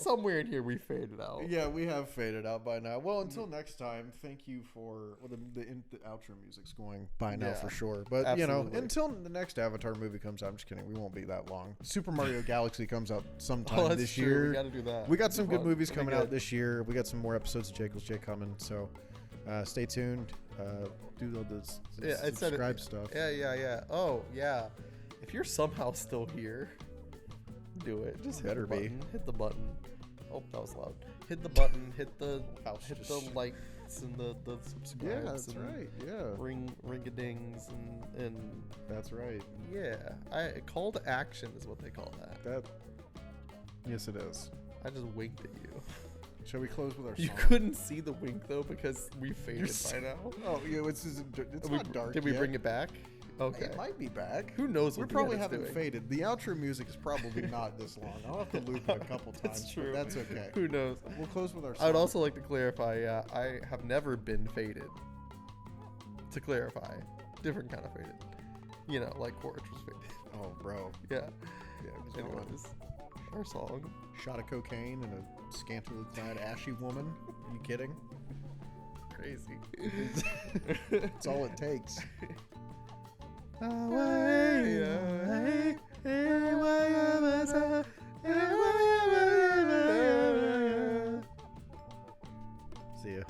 Somewhere in here we faded out. Yeah, we have faded out by now. Well, until next time, thank you for the outro music's going by now for sure. But absolutely. Until the next Avatar movie comes out, I'm just kidding. We won't be that long. Super Mario Galaxy comes out sometime this year. We got to do that. We got some good movies coming out this year. We got some more episodes of Jake coming. So stay tuned. Do all this subscribe stuff. Yeah. Oh yeah. If you're somehow still here, do it. Just hit the button. Oh, that was loud. Hit the button. Hit the likes and the subscribes. Yeah, that's right. Yeah. Ring-a-dings and that's right. Yeah. Call to action is what they call that. Yes, it is. I just winked at you. Shall we close with our song? You couldn't see the wink though because we faded by now. Oh yeah, it's not dark. Did we bring it back? Okay. It might be back. Who knows what we probably haven't faded. The outro music is probably not this long. I'll have to loop it a couple times. That's true. That's okay. Who knows? We'll close with our song. I would also like to clarify, I have never been faded. To clarify. Different kind of faded. You know, like Quaritch was faded. Oh, bro. Yeah. Yeah, anyways, our song. Shot of cocaine and a scantily clad ashy woman. Are you kidding? Crazy. That's all it takes. See ya.